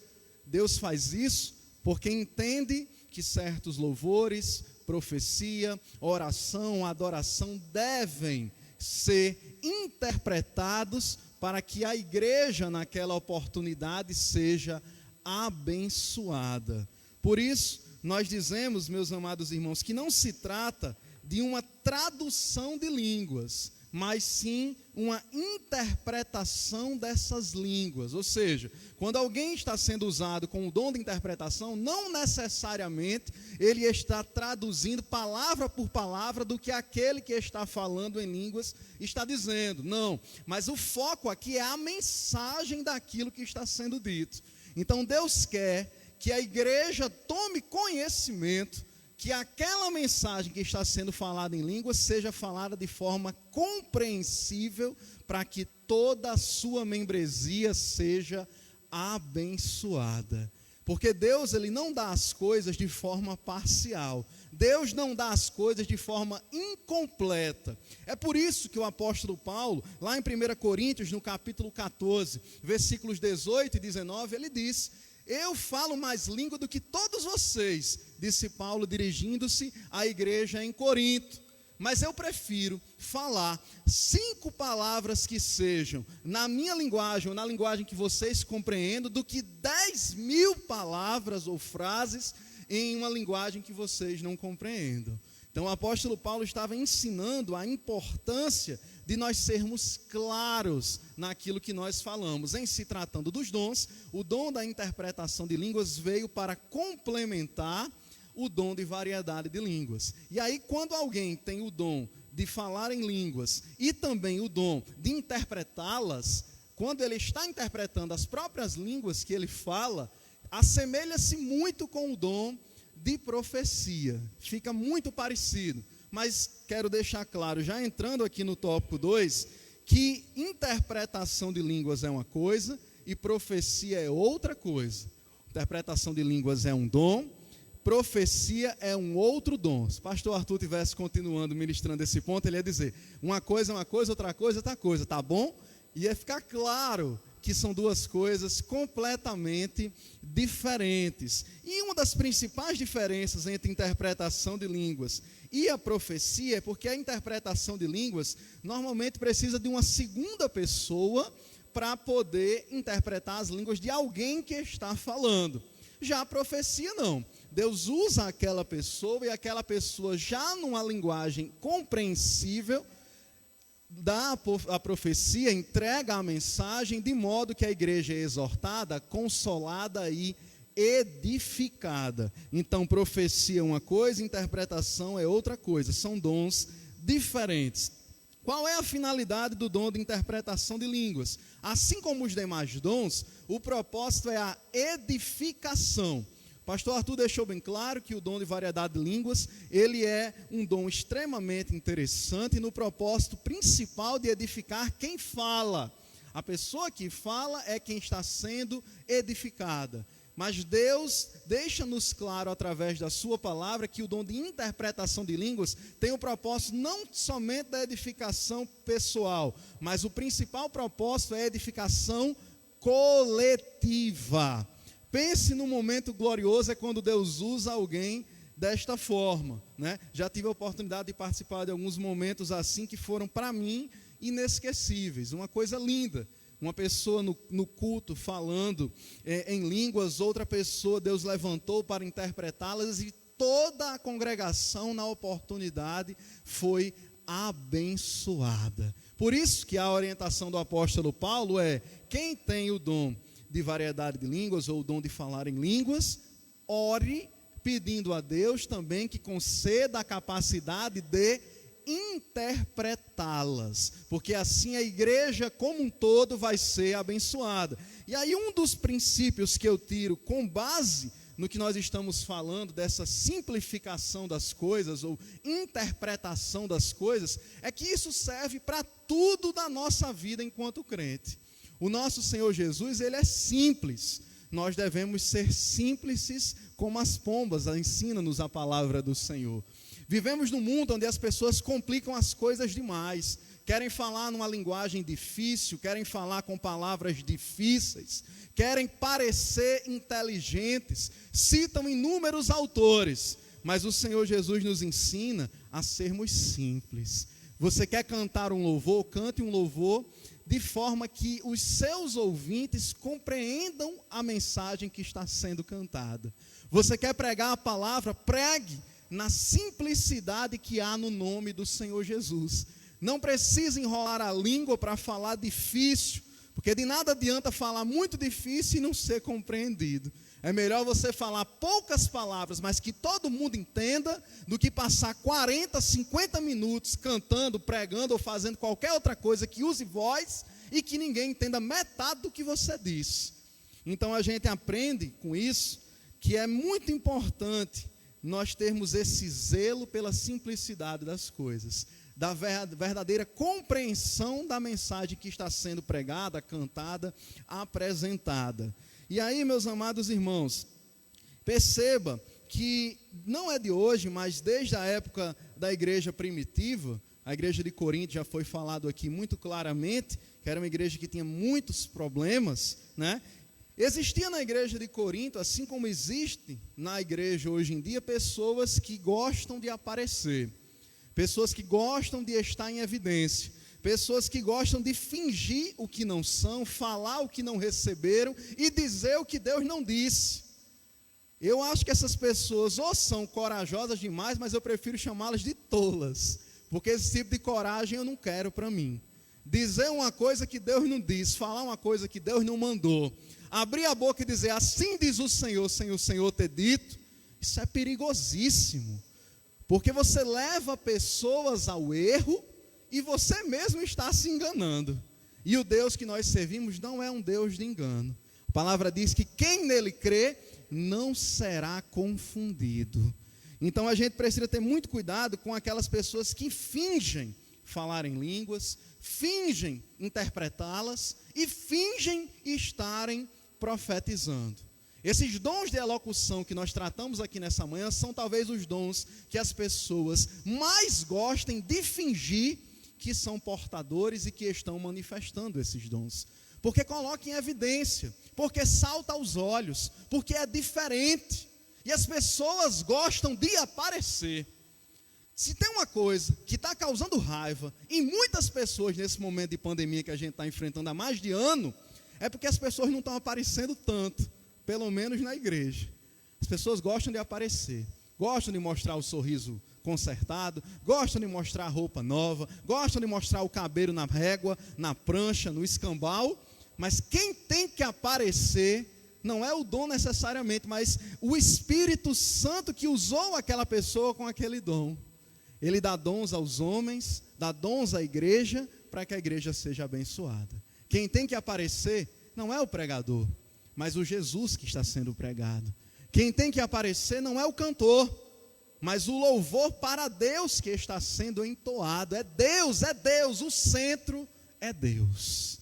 Deus faz isso porque entende que certos louvores, profecia, oração, adoração devem ser interpretados para que a igreja naquela oportunidade seja abençoada. Por isso, nós dizemos, meus amados irmãos, que não se trata de uma tradução de línguas, mas sim uma interpretação dessas línguas. Ou seja, quando alguém está sendo usado com o dom de interpretação, não necessariamente ele está traduzindo palavra por palavra do que aquele que está falando em línguas está dizendo. Não, mas o foco aqui é a mensagem daquilo que está sendo dito. Então Deus quer que a igreja tome conhecimento que aquela mensagem que está sendo falada em línguas seja falada de forma compreensível para que toda a sua membresia seja abençoada. Porque Deus, ele não dá as coisas de forma parcial. Deus não dá as coisas de forma incompleta. É por isso que o apóstolo Paulo, lá em 1 Coríntios, no capítulo 14, versículos 18 e 19, ele diz: eu falo mais língua do que todos vocês, disse Paulo dirigindo-se à igreja em Corinto. Mas eu prefiro falar 5 palavras que sejam na minha linguagem, ou na linguagem que vocês compreendam, do que 10.000 palavras ou frases em uma linguagem que vocês não compreendam. Então o apóstolo Paulo estava ensinando a importância de nós sermos claros naquilo que nós falamos. Em se tratando dos dons, o dom da interpretação de línguas veio para complementar o dom de variedade de línguas. E aí, quando alguém tem o dom de falar em línguas e também o dom de interpretá-las, quando ele está interpretando as próprias línguas que ele fala, assemelha-se muito com o dom de profecia. Fica muito parecido. Mas quero deixar claro, já entrando aqui no tópico 2, que interpretação de línguas é uma coisa e profecia é outra coisa. Interpretação de línguas é um dom, profecia é um outro dom. Se o pastor Arthur estivesse continuando ministrando esse ponto, ele ia dizer, uma coisa é uma coisa, outra coisa é outra coisa, tá bom? Ia ficar claro que são duas coisas completamente diferentes. E uma das principais diferenças entre interpretação de línguas e a profecia é porque a interpretação de línguas normalmente precisa de uma segunda pessoa para poder interpretar as línguas de alguém que está falando. Já a profecia não. Deus usa aquela pessoa e aquela pessoa já numa linguagem compreensível dá a profecia, entrega a mensagem, de modo que a igreja é exortada, consolada e edificada. Então, profecia é uma coisa, interpretação é outra coisa, são dons diferentes. Qual é a finalidade do dom de interpretação de línguas? Assim como os demais dons, o propósito é a edificação. Pastor Arthur deixou bem claro que o dom de variedade de línguas, ele é um dom extremamente interessante no propósito principal de edificar quem fala. A pessoa que fala é quem está sendo edificada. Mas Deus deixa-nos claro através da sua palavra que o dom de interpretação de línguas tem o propósito não somente da edificação pessoal, mas o principal propósito é a edificação coletiva. Pense no momento glorioso, é quando Deus usa alguém desta forma, né? Já tive a oportunidade de participar de alguns momentos assim que foram para mim inesquecíveis, uma coisa linda. Uma pessoa no culto falando em línguas, outra pessoa Deus levantou para interpretá-las e toda a congregação na oportunidade foi abençoada. Por isso que a orientação do apóstolo Paulo é: quem tem o dom de variedade de línguas ou o dom de falar em línguas, ore pedindo a Deus também que conceda a capacidade de interpretá-las, porque assim a igreja como um todo vai ser abençoada. E aí um dos princípios que eu tiro com base no que nós estamos falando, dessa simplificação das coisas ou interpretação das coisas, é que isso serve para tudo da nossa vida enquanto crente. O nosso Senhor Jesus, ele é simples. Nós devemos ser simples como as pombas, ensina-nos a palavra do Senhor. Vivemos num mundo onde as pessoas complicam as coisas demais, querem falar numa linguagem difícil, querem falar com palavras difíceis, querem parecer inteligentes, citam inúmeros autores, mas o Senhor Jesus nos ensina a sermos simples. Você quer cantar um louvor? Cante um louvor de forma que os seus ouvintes compreendam a mensagem que está sendo cantada. Você quer pregar a palavra? Pregue na simplicidade que há no nome do Senhor Jesus. Não precisa enrolar a língua para falar difícil, porque de nada adianta falar muito difícil e não ser compreendido. É melhor você falar poucas palavras, mas que todo mundo entenda, do que passar 40, 50 minutos cantando, pregando ou fazendo qualquer outra coisa que use voz e que ninguém entenda metade do que você disse. Então a gente aprende com isso que é muito importante nós termos esse zelo pela simplicidade das coisas, da verdadeira compreensão da mensagem que está sendo pregada, cantada, apresentada. E aí, meus amados irmãos, perceba que não é de hoje, mas desde a época da igreja primitiva, a igreja de Corinto já foi falado aqui muito claramente, que era uma igreja que tinha muitos problemas, né? Existia na igreja de Corinto, assim como existe na igreja hoje em dia, pessoas que gostam de aparecer, pessoas que gostam de estar em evidência, pessoas que gostam de fingir o que não são, falar o que não receberam e dizer o que Deus não disse. Eu acho que essas pessoas ou são corajosas demais, mas eu prefiro chamá-las de tolas, porque esse tipo de coragem eu não quero para mim. Dizer uma coisa que Deus não disse, falar uma coisa que Deus não mandou, abrir a boca e dizer assim diz o Senhor, sem o Senhor ter dito, isso é perigosíssimo, porque você leva pessoas ao erro e você mesmo está se enganando. E o Deus que nós servimos não é um Deus de engano. A palavra diz que quem nele crê não será confundido. Então a gente precisa ter muito cuidado com aquelas pessoas que fingem falar em línguas, fingem interpretá-las e fingem estarem profetizando. Esses dons de elocução que nós tratamos aqui nessa manhã são talvez os dons que as pessoas mais gostem de fingir que são portadores e que estão manifestando esses dons. Porque coloca em evidência, porque salta aos olhos, porque é diferente. E as pessoas gostam de aparecer. Se tem uma coisa que está causando raiva em muitas pessoas nesse momento de pandemia que a gente está enfrentando há mais de ano, é porque as pessoas não estão aparecendo tanto, pelo menos na igreja. As pessoas gostam de aparecer, gostam de mostrar o sorriso consertado, gostam de mostrar a roupa nova, gostam de mostrar o cabelo na régua, na prancha, no escambau, mas quem tem que aparecer não é o dom necessariamente, mas o Espírito Santo que usou aquela pessoa com aquele dom. Ele dá dons aos homens, dá dons à igreja, para que a igreja seja abençoada. Quem tem que aparecer não é o pregador, mas o Jesus que está sendo pregado. Quem tem que aparecer não é o cantor, mas o louvor para Deus que está sendo entoado. É Deus, o centro é Deus.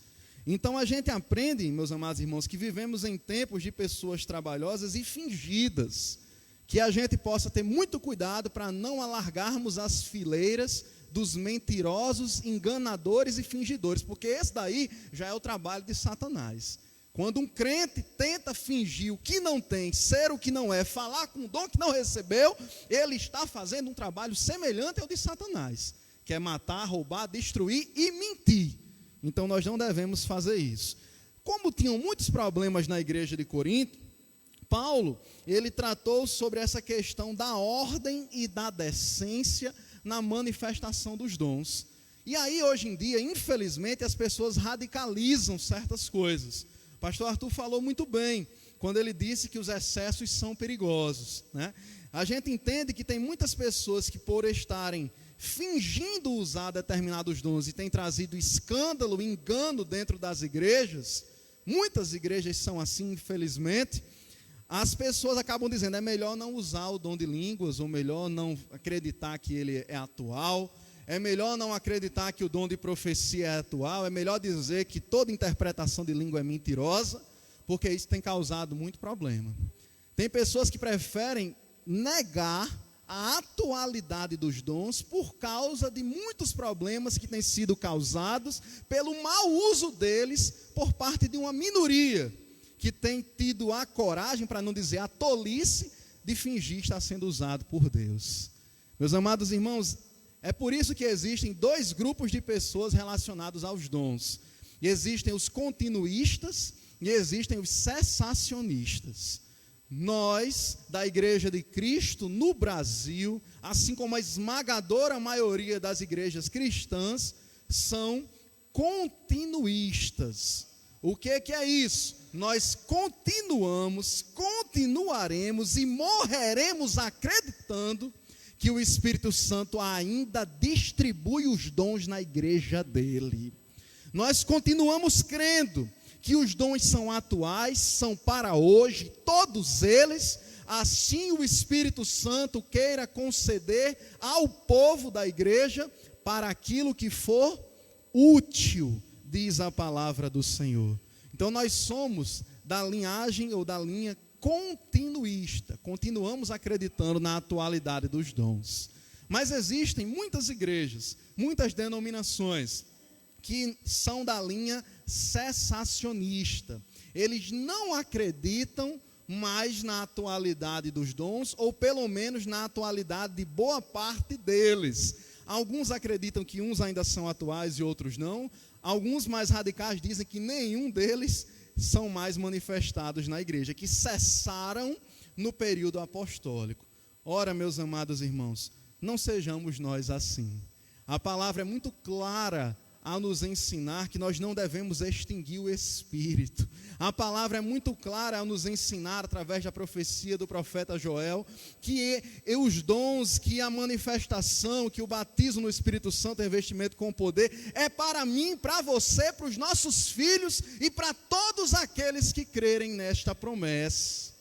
Então a gente aprende, meus amados irmãos, que vivemos em tempos de pessoas trabalhosas e fingidas, que a gente possa ter muito cuidado para não alargarmos as fileiras dos mentirosos, enganadores e fingidores, porque esse daí já é o trabalho de Satanás. Quando um crente tenta fingir o que não tem, ser o que não é, falar com o dom que não recebeu, ele está fazendo um trabalho semelhante ao de Satanás, que é matar, roubar, destruir e mentir. Então nós não devemos fazer isso. Como tinham muitos problemas na igreja de Corinto, Paulo, ele tratou sobre essa questão da ordem e da decência na manifestação dos dons. E aí hoje em dia, infelizmente, as pessoas radicalizam certas coisas. O pastor Arthur falou muito bem, quando ele disse que os excessos são perigosos, né? A gente entende que tem muitas pessoas que, por estarem fingindo usar determinados dons e tem trazido escândalo, engano dentro das igrejas, muitas igrejas são assim, infelizmente. As pessoas acabam dizendo, é melhor não usar o dom de línguas, ou melhor não acreditar que ele é atual, é melhor não acreditar que o dom de profecia é atual, é melhor dizer que toda interpretação de língua é mentirosa, porque isso tem causado muito problema. Tem pessoas que preferem negar a atualidade dos dons por causa de muitos problemas que têm sido causados pelo mau uso deles por parte de uma minoria que tem tido a coragem, para não dizer a tolice, de fingir estar sendo usado por Deus. Meus amados irmãos, é por isso que existem dois grupos de pessoas relacionados aos dons. E existem os continuistas e existem os cessacionistas. Nós, da Igreja de Cristo no Brasil, assim como a esmagadora maioria das igrejas cristãs, são continuistas. O que é isso? Nós continuaremos e morreremos acreditando que o Espírito Santo ainda distribui os dons na igreja dele. Nós continuamos crendo que os dons são atuais, são para hoje, todos eles, assim o Espírito Santo queira conceder ao povo da igreja para aquilo que for útil, diz a palavra do Senhor. Então nós somos da linhagem ou da linha continuista, continuamos acreditando na atualidade dos dons. Mas existem muitas igrejas, muitas denominações que são da linha cessacionista. Eles não acreditam mais na atualidade dos dons, ou pelo menos na atualidade de boa parte deles. Alguns acreditam que uns ainda são atuais e outros não. Alguns mais radicais dizem que nenhum deles são mais manifestados na igreja, que cessaram no período apostólico. Ora, meus amados irmãos, não sejamos nós assim. A palavra é muito clara a nos ensinar que nós não devemos extinguir o Espírito. A palavra é muito clara a nos ensinar, através da profecia do profeta Joel, que os dons, que a manifestação, que o batismo no Espírito Santo, revestimento com poder, é para mim, para você, para os nossos filhos e para todos aqueles que crerem nesta promessa.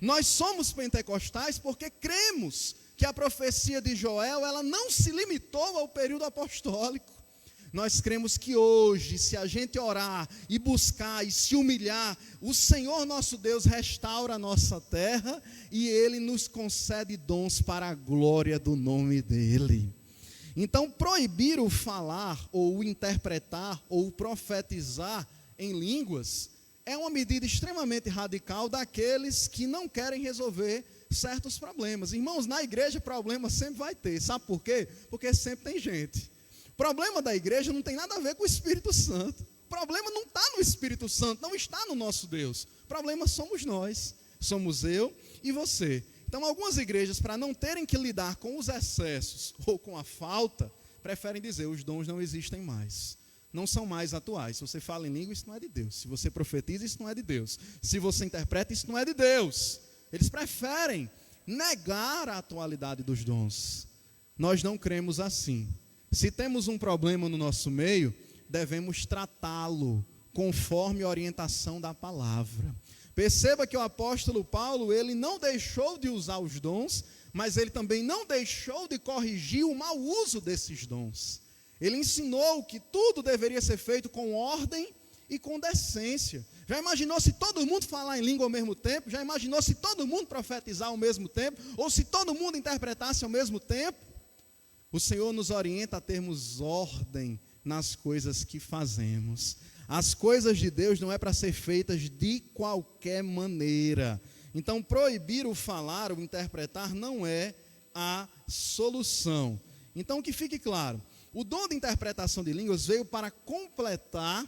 Nós somos pentecostais porque cremos que a profecia de Joel, ela não se limitou ao período apostólico. Nós cremos que hoje, se a gente orar e buscar e se humilhar, o Senhor nosso Deus restaura a nossa terra e Ele nos concede dons para a glória do nome dEle. Então, proibir o falar, ou o interpretar, ou o profetizar em línguas, é uma medida extremamente radical daqueles que não querem resolver certos problemas. Irmãos, na igreja problema sempre vai ter. Sabe por quê? Porque sempre tem gente. O problema da igreja não tem nada a ver com o Espírito Santo. O problema não está no Espírito Santo, não está no nosso Deus. O problema somos nós. somos eu e você. Então, algumas igrejas, para não terem que lidar com os excessos ou com a falta, preferem dizer: os dons não existem mais, não são mais atuais. Se você fala em língua, isso não é de Deus. Se você profetiza, isso não é de Deus. Se você interpreta, isso não é de Deus. Eles preferem negar a atualidade dos dons. Nós não cremos assim. Se temos um problema no nosso meio, devemos tratá-lo conforme a orientação da palavra. Perceba que o apóstolo Paulo, ele não deixou de usar os dons, mas ele também não deixou de corrigir o mau uso desses dons. Ele ensinou que tudo deveria ser feito com ordem e com decência. Já imaginou se todo mundo falar em língua ao mesmo tempo? Já imaginou se todo mundo profetizar ao mesmo tempo? Ou se todo mundo interpretasse ao mesmo tempo? O Senhor nos orienta a termos ordem nas coisas que fazemos. As coisas de Deus não é para ser feitas de qualquer maneira. Então, proibir o falar, o interpretar, não é a solução. Então, que fique claro, o dom de interpretação de línguas veio para completar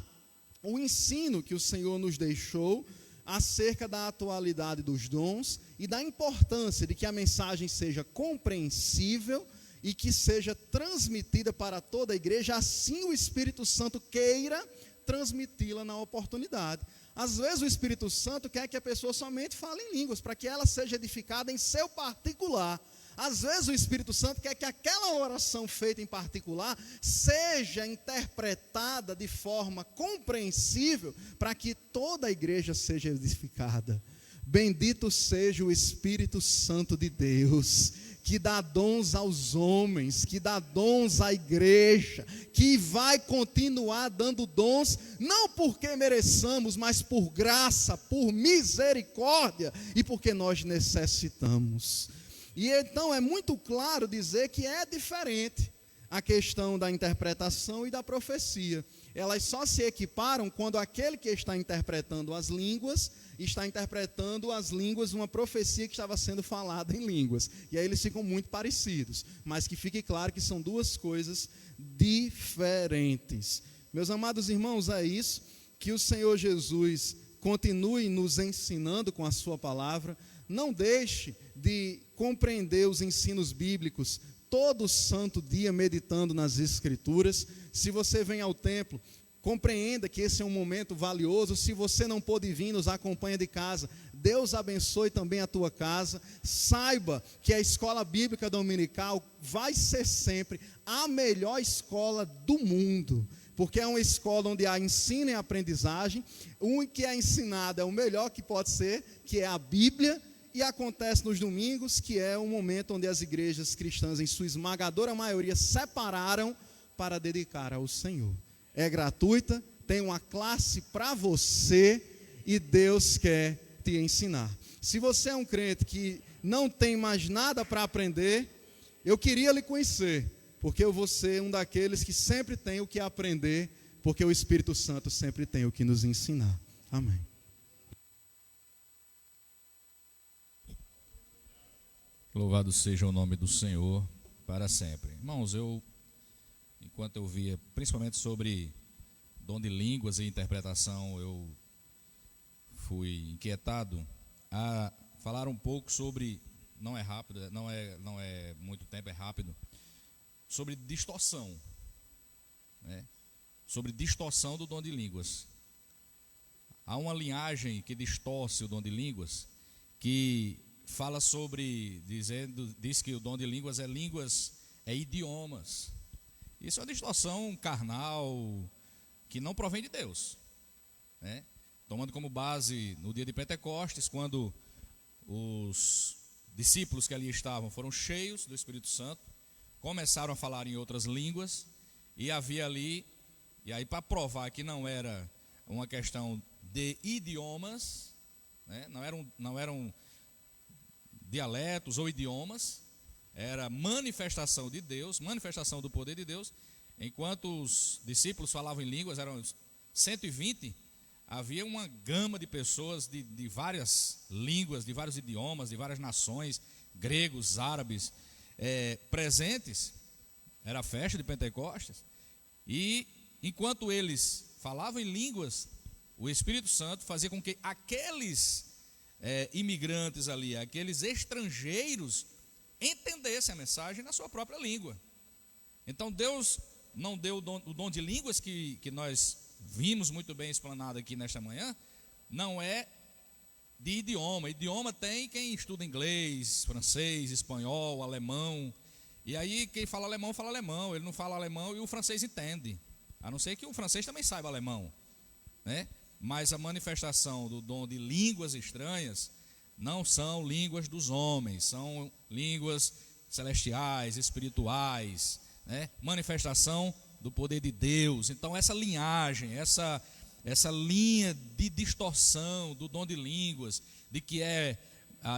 o ensino que o Senhor nos deixou acerca da atualidade dos dons e da importância de que a mensagem seja compreensível e que seja transmitida para toda a igreja, assim o Espírito Santo queira transmiti-la na oportunidade. Às vezes o Espírito Santo quer que a pessoa somente fale em línguas, para que ela seja edificada em seu particular. Às vezes o Espírito Santo quer que aquela oração feita em particular seja interpretada de forma compreensível, para que toda a igreja seja edificada. Bendito seja o Espírito Santo de Deus, que dá dons aos homens, que dá dons à igreja, que vai continuar dando dons, não porque mereçamos, mas por graça, por misericórdia e porque nós necessitamos. E então é muito claro dizer que é diferente a questão da interpretação e da profecia. Elas só se equiparam quando aquele que está interpretando as línguas está interpretando as línguas, uma profecia que estava sendo falada em línguas. E aí eles ficam muito parecidos. Mas que fique claro que são duas coisas diferentes. Meus amados irmãos, é isso. Que o Senhor Jesus continue nos ensinando com a sua palavra. Não deixe de compreender os ensinos bíblicos todo santo dia meditando nas Escrituras. Se você vem ao templo, compreenda que esse é um momento valioso. Se você não pôde vir, nos acompanha de casa. Deus abençoe também a tua casa. Saiba que a escola bíblica dominical vai ser sempre a melhor escola do mundo, porque é uma escola onde há ensino e aprendizagem. O que é ensinado é o melhor que pode ser, que é a Bíblia. E acontece nos domingos, que é um momento onde as igrejas cristãs, em sua esmagadora maioria, separaram para dedicar ao Senhor. É gratuita, tem uma classe para você e Deus quer te ensinar. Se você é um crente que não tem mais nada para aprender, eu queria lhe conhecer, porque eu vou ser um daqueles que sempre tem o que aprender, porque o Espírito Santo sempre tem o que nos ensinar. Amém. Louvado seja o nome do Senhor para sempre. Irmãos, enquanto eu via, principalmente sobre dom de línguas e interpretação, eu fui inquietado a falar um pouco sobre, não é rápido, não é muito tempo, é rápido, sobre distorção, né? Sobre distorção do dom de línguas. Há uma linhagem que distorce o dom de línguas, que fala sobre, diz que o dom de línguas é idiomas. Isso é uma distorção carnal que não provém de Deus, né? Tomando como base no dia de Pentecostes, quando os discípulos que ali estavam foram cheios do Espírito Santo, começaram a falar em outras línguas, e havia ali, e aí para provar que não era uma questão de idiomas, né? não eram dialetos ou idiomas, era manifestação de Deus, manifestação do poder de Deus. Enquanto os discípulos falavam em línguas, eram 120, havia uma gama de pessoas de várias línguas, de vários idiomas, de várias nações, gregos, árabes, presentes. Era a festa de Pentecostes, e enquanto eles falavam em línguas, o Espírito Santo fazia com que aqueles imigrantes ali, aqueles estrangeiros, entendessem a mensagem na sua própria língua. Então Deus não deu o dom de línguas que nós vimos muito bem explanado aqui nesta manhã, não é de idioma. Idioma tem quem estuda inglês, francês, espanhol, alemão. E aí quem fala alemão, ele não fala alemão e o francês entende. A não ser que o francês também saiba alemão, né? Mas a manifestação do dom de línguas estranhas não são línguas dos homens, são línguas celestiais, espirituais, né? Manifestação do poder de Deus. Então essa linhagem, essa linha de distorção do dom de línguas, de que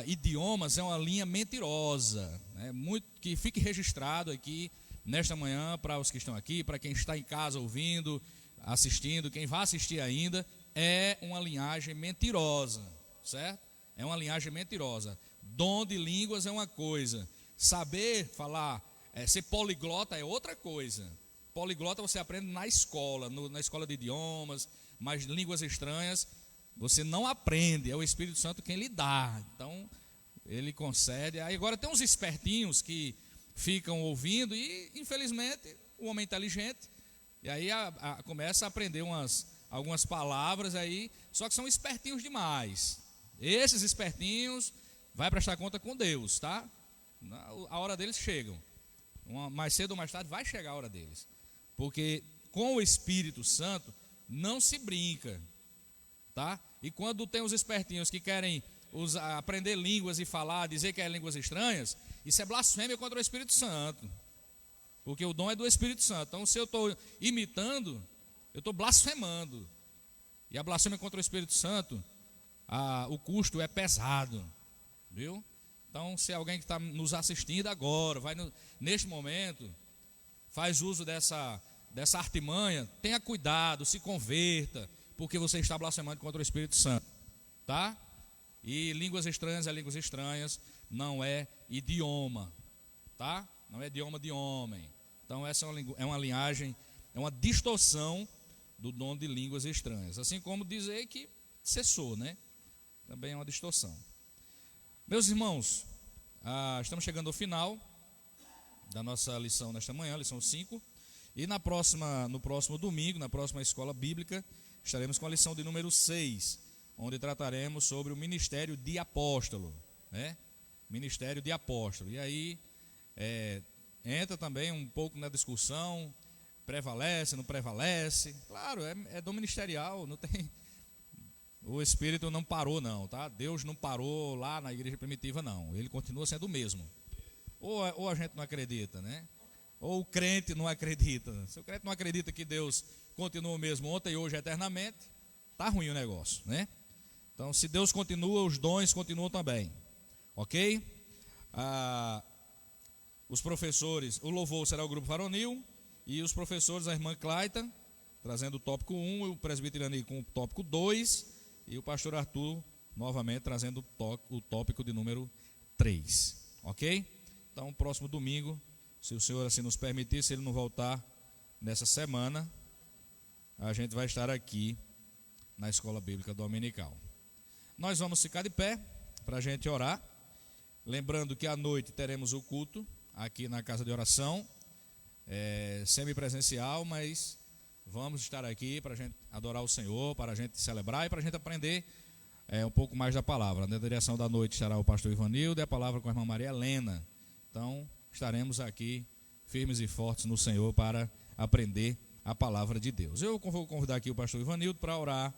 idiomas, é uma linha mentirosa, né? Muito que fique registrado aqui nesta manhã para os que estão aqui, para quem está em casa ouvindo, assistindo, quem vai assistir ainda, é uma linhagem mentirosa, certo? É uma linhagem mentirosa. Dom de línguas é uma coisa, saber falar, ser poliglota é outra coisa. Poliglota você aprende na escola, na escola de idiomas, mas línguas estranhas você não aprende, é o Espírito Santo quem lhe dá. Então, ele concede. Aí agora tem uns espertinhos que ficam ouvindo e, infelizmente, o homem inteligente, e aí começa a aprender algumas palavras aí, só que são espertinhos demais. Esses espertinhos vai prestar conta com Deus, tá? A hora deles chegam. Mais cedo ou mais tarde vai chegar a hora deles. Porque com o Espírito Santo não se brinca, tá? E quando tem os espertinhos que querem aprender línguas e falar, dizer que é línguas estranhas, isso é blasfêmia contra o Espírito Santo. Porque o dom é do Espírito Santo. Então, se eu estou imitando, eu estou blasfemando. E a blasfêmia contra o Espírito Santo, o custo é pesado, viu? Então, se alguém que está nos assistindo agora, neste momento, faz uso dessa artimanha, tenha cuidado, se converta, porque você está blasfemando contra o Espírito Santo, tá? E línguas estranhas é línguas estranhas, não é idioma, tá? Não é idioma de homem. Então essa é uma linhagem, é uma distorção do dom de línguas estranhas. Assim como dizer que cessou, né? Também é uma distorção. Meus irmãos, estamos chegando ao final da nossa lição nesta manhã, lição 5. E no próximo domingo, na próxima escola bíblica, estaremos com a lição de número 6, onde trataremos sobre o ministério de apóstolo, né? Ministério de apóstolo. E aí entra também um pouco na discussão, prevalece, não prevalece. Claro, é dom ministerial, não tem. O Espírito não parou, não, tá? Deus não parou lá na igreja primitiva, não. Ele continua sendo o mesmo. Ou a gente não acredita, né? Ou o crente não acredita. Se o crente não acredita que Deus continua o mesmo ontem, hoje, eternamente, tá ruim o negócio, né? Então, se Deus continua, os dons continuam também, ok? Os professores, o louvor será o grupo varonil, e os professores, a irmã Claita, trazendo o tópico 1, o presbítero Irani com o tópico 2, e o pastor Arthur, novamente, trazendo o tópico de número 3, ok? Então, próximo domingo, se o Senhor assim nos permitir, se Ele não voltar nessa semana, a gente vai estar aqui na Escola Bíblica Dominical. Nós vamos ficar de pé para a gente orar. Lembrando que à noite teremos o culto aqui na casa de oração, semipresencial, mas vamos estar aqui para a gente adorar o Senhor, para a gente celebrar e para a gente aprender um pouco mais da palavra. Na direção da noite estará o pastor Ivanildo e a palavra com a irmã Maria Helena. Então, estaremos aqui firmes e fortes no Senhor para aprender a palavra de Deus. Eu vou convidar aqui o pastor Ivanildo para orar,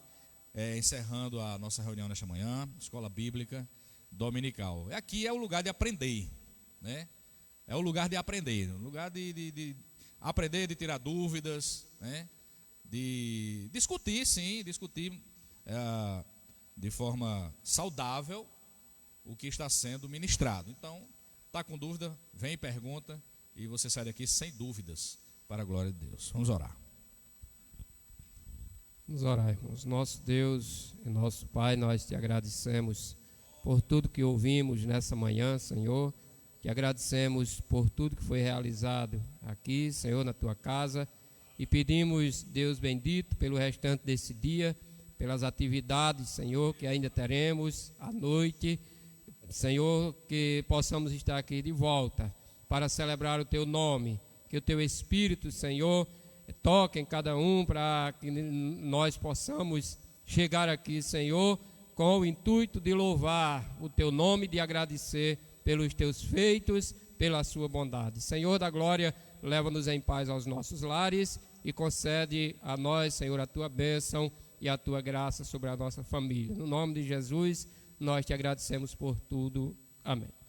encerrando a nossa reunião nesta manhã, Escola Bíblica Dominical. Aqui é o lugar de aprender, né? É o lugar de aprender, o lugar de aprender, de tirar dúvidas, né? De discutir, sim, de forma saudável o que está sendo ministrado. Então, está com dúvida, vem e pergunta, e você sai daqui sem dúvidas, para a glória de Deus. Vamos orar. Vamos orar, irmãos. Nosso Deus e nosso Pai, nós te agradecemos por tudo que ouvimos nessa manhã, Senhor. Te agradecemos por tudo que foi realizado aqui, Senhor, na tua casa. E pedimos, Deus bendito, pelo restante desse dia, pelas atividades, Senhor, que ainda teremos à noite. Senhor, que possamos estar aqui de volta para celebrar o Teu nome, que o Teu Espírito, Senhor, toque em cada um para que nós possamos chegar aqui, Senhor, com o intuito de louvar o Teu nome, de agradecer pelos Teus feitos, pela Sua bondade. Senhor da glória, leva-nos em paz aos nossos lares e concede a nós, Senhor, a Tua bênção e a Tua graça sobre a nossa família. No nome de Jesus, nós Te agradecemos por tudo. Amém.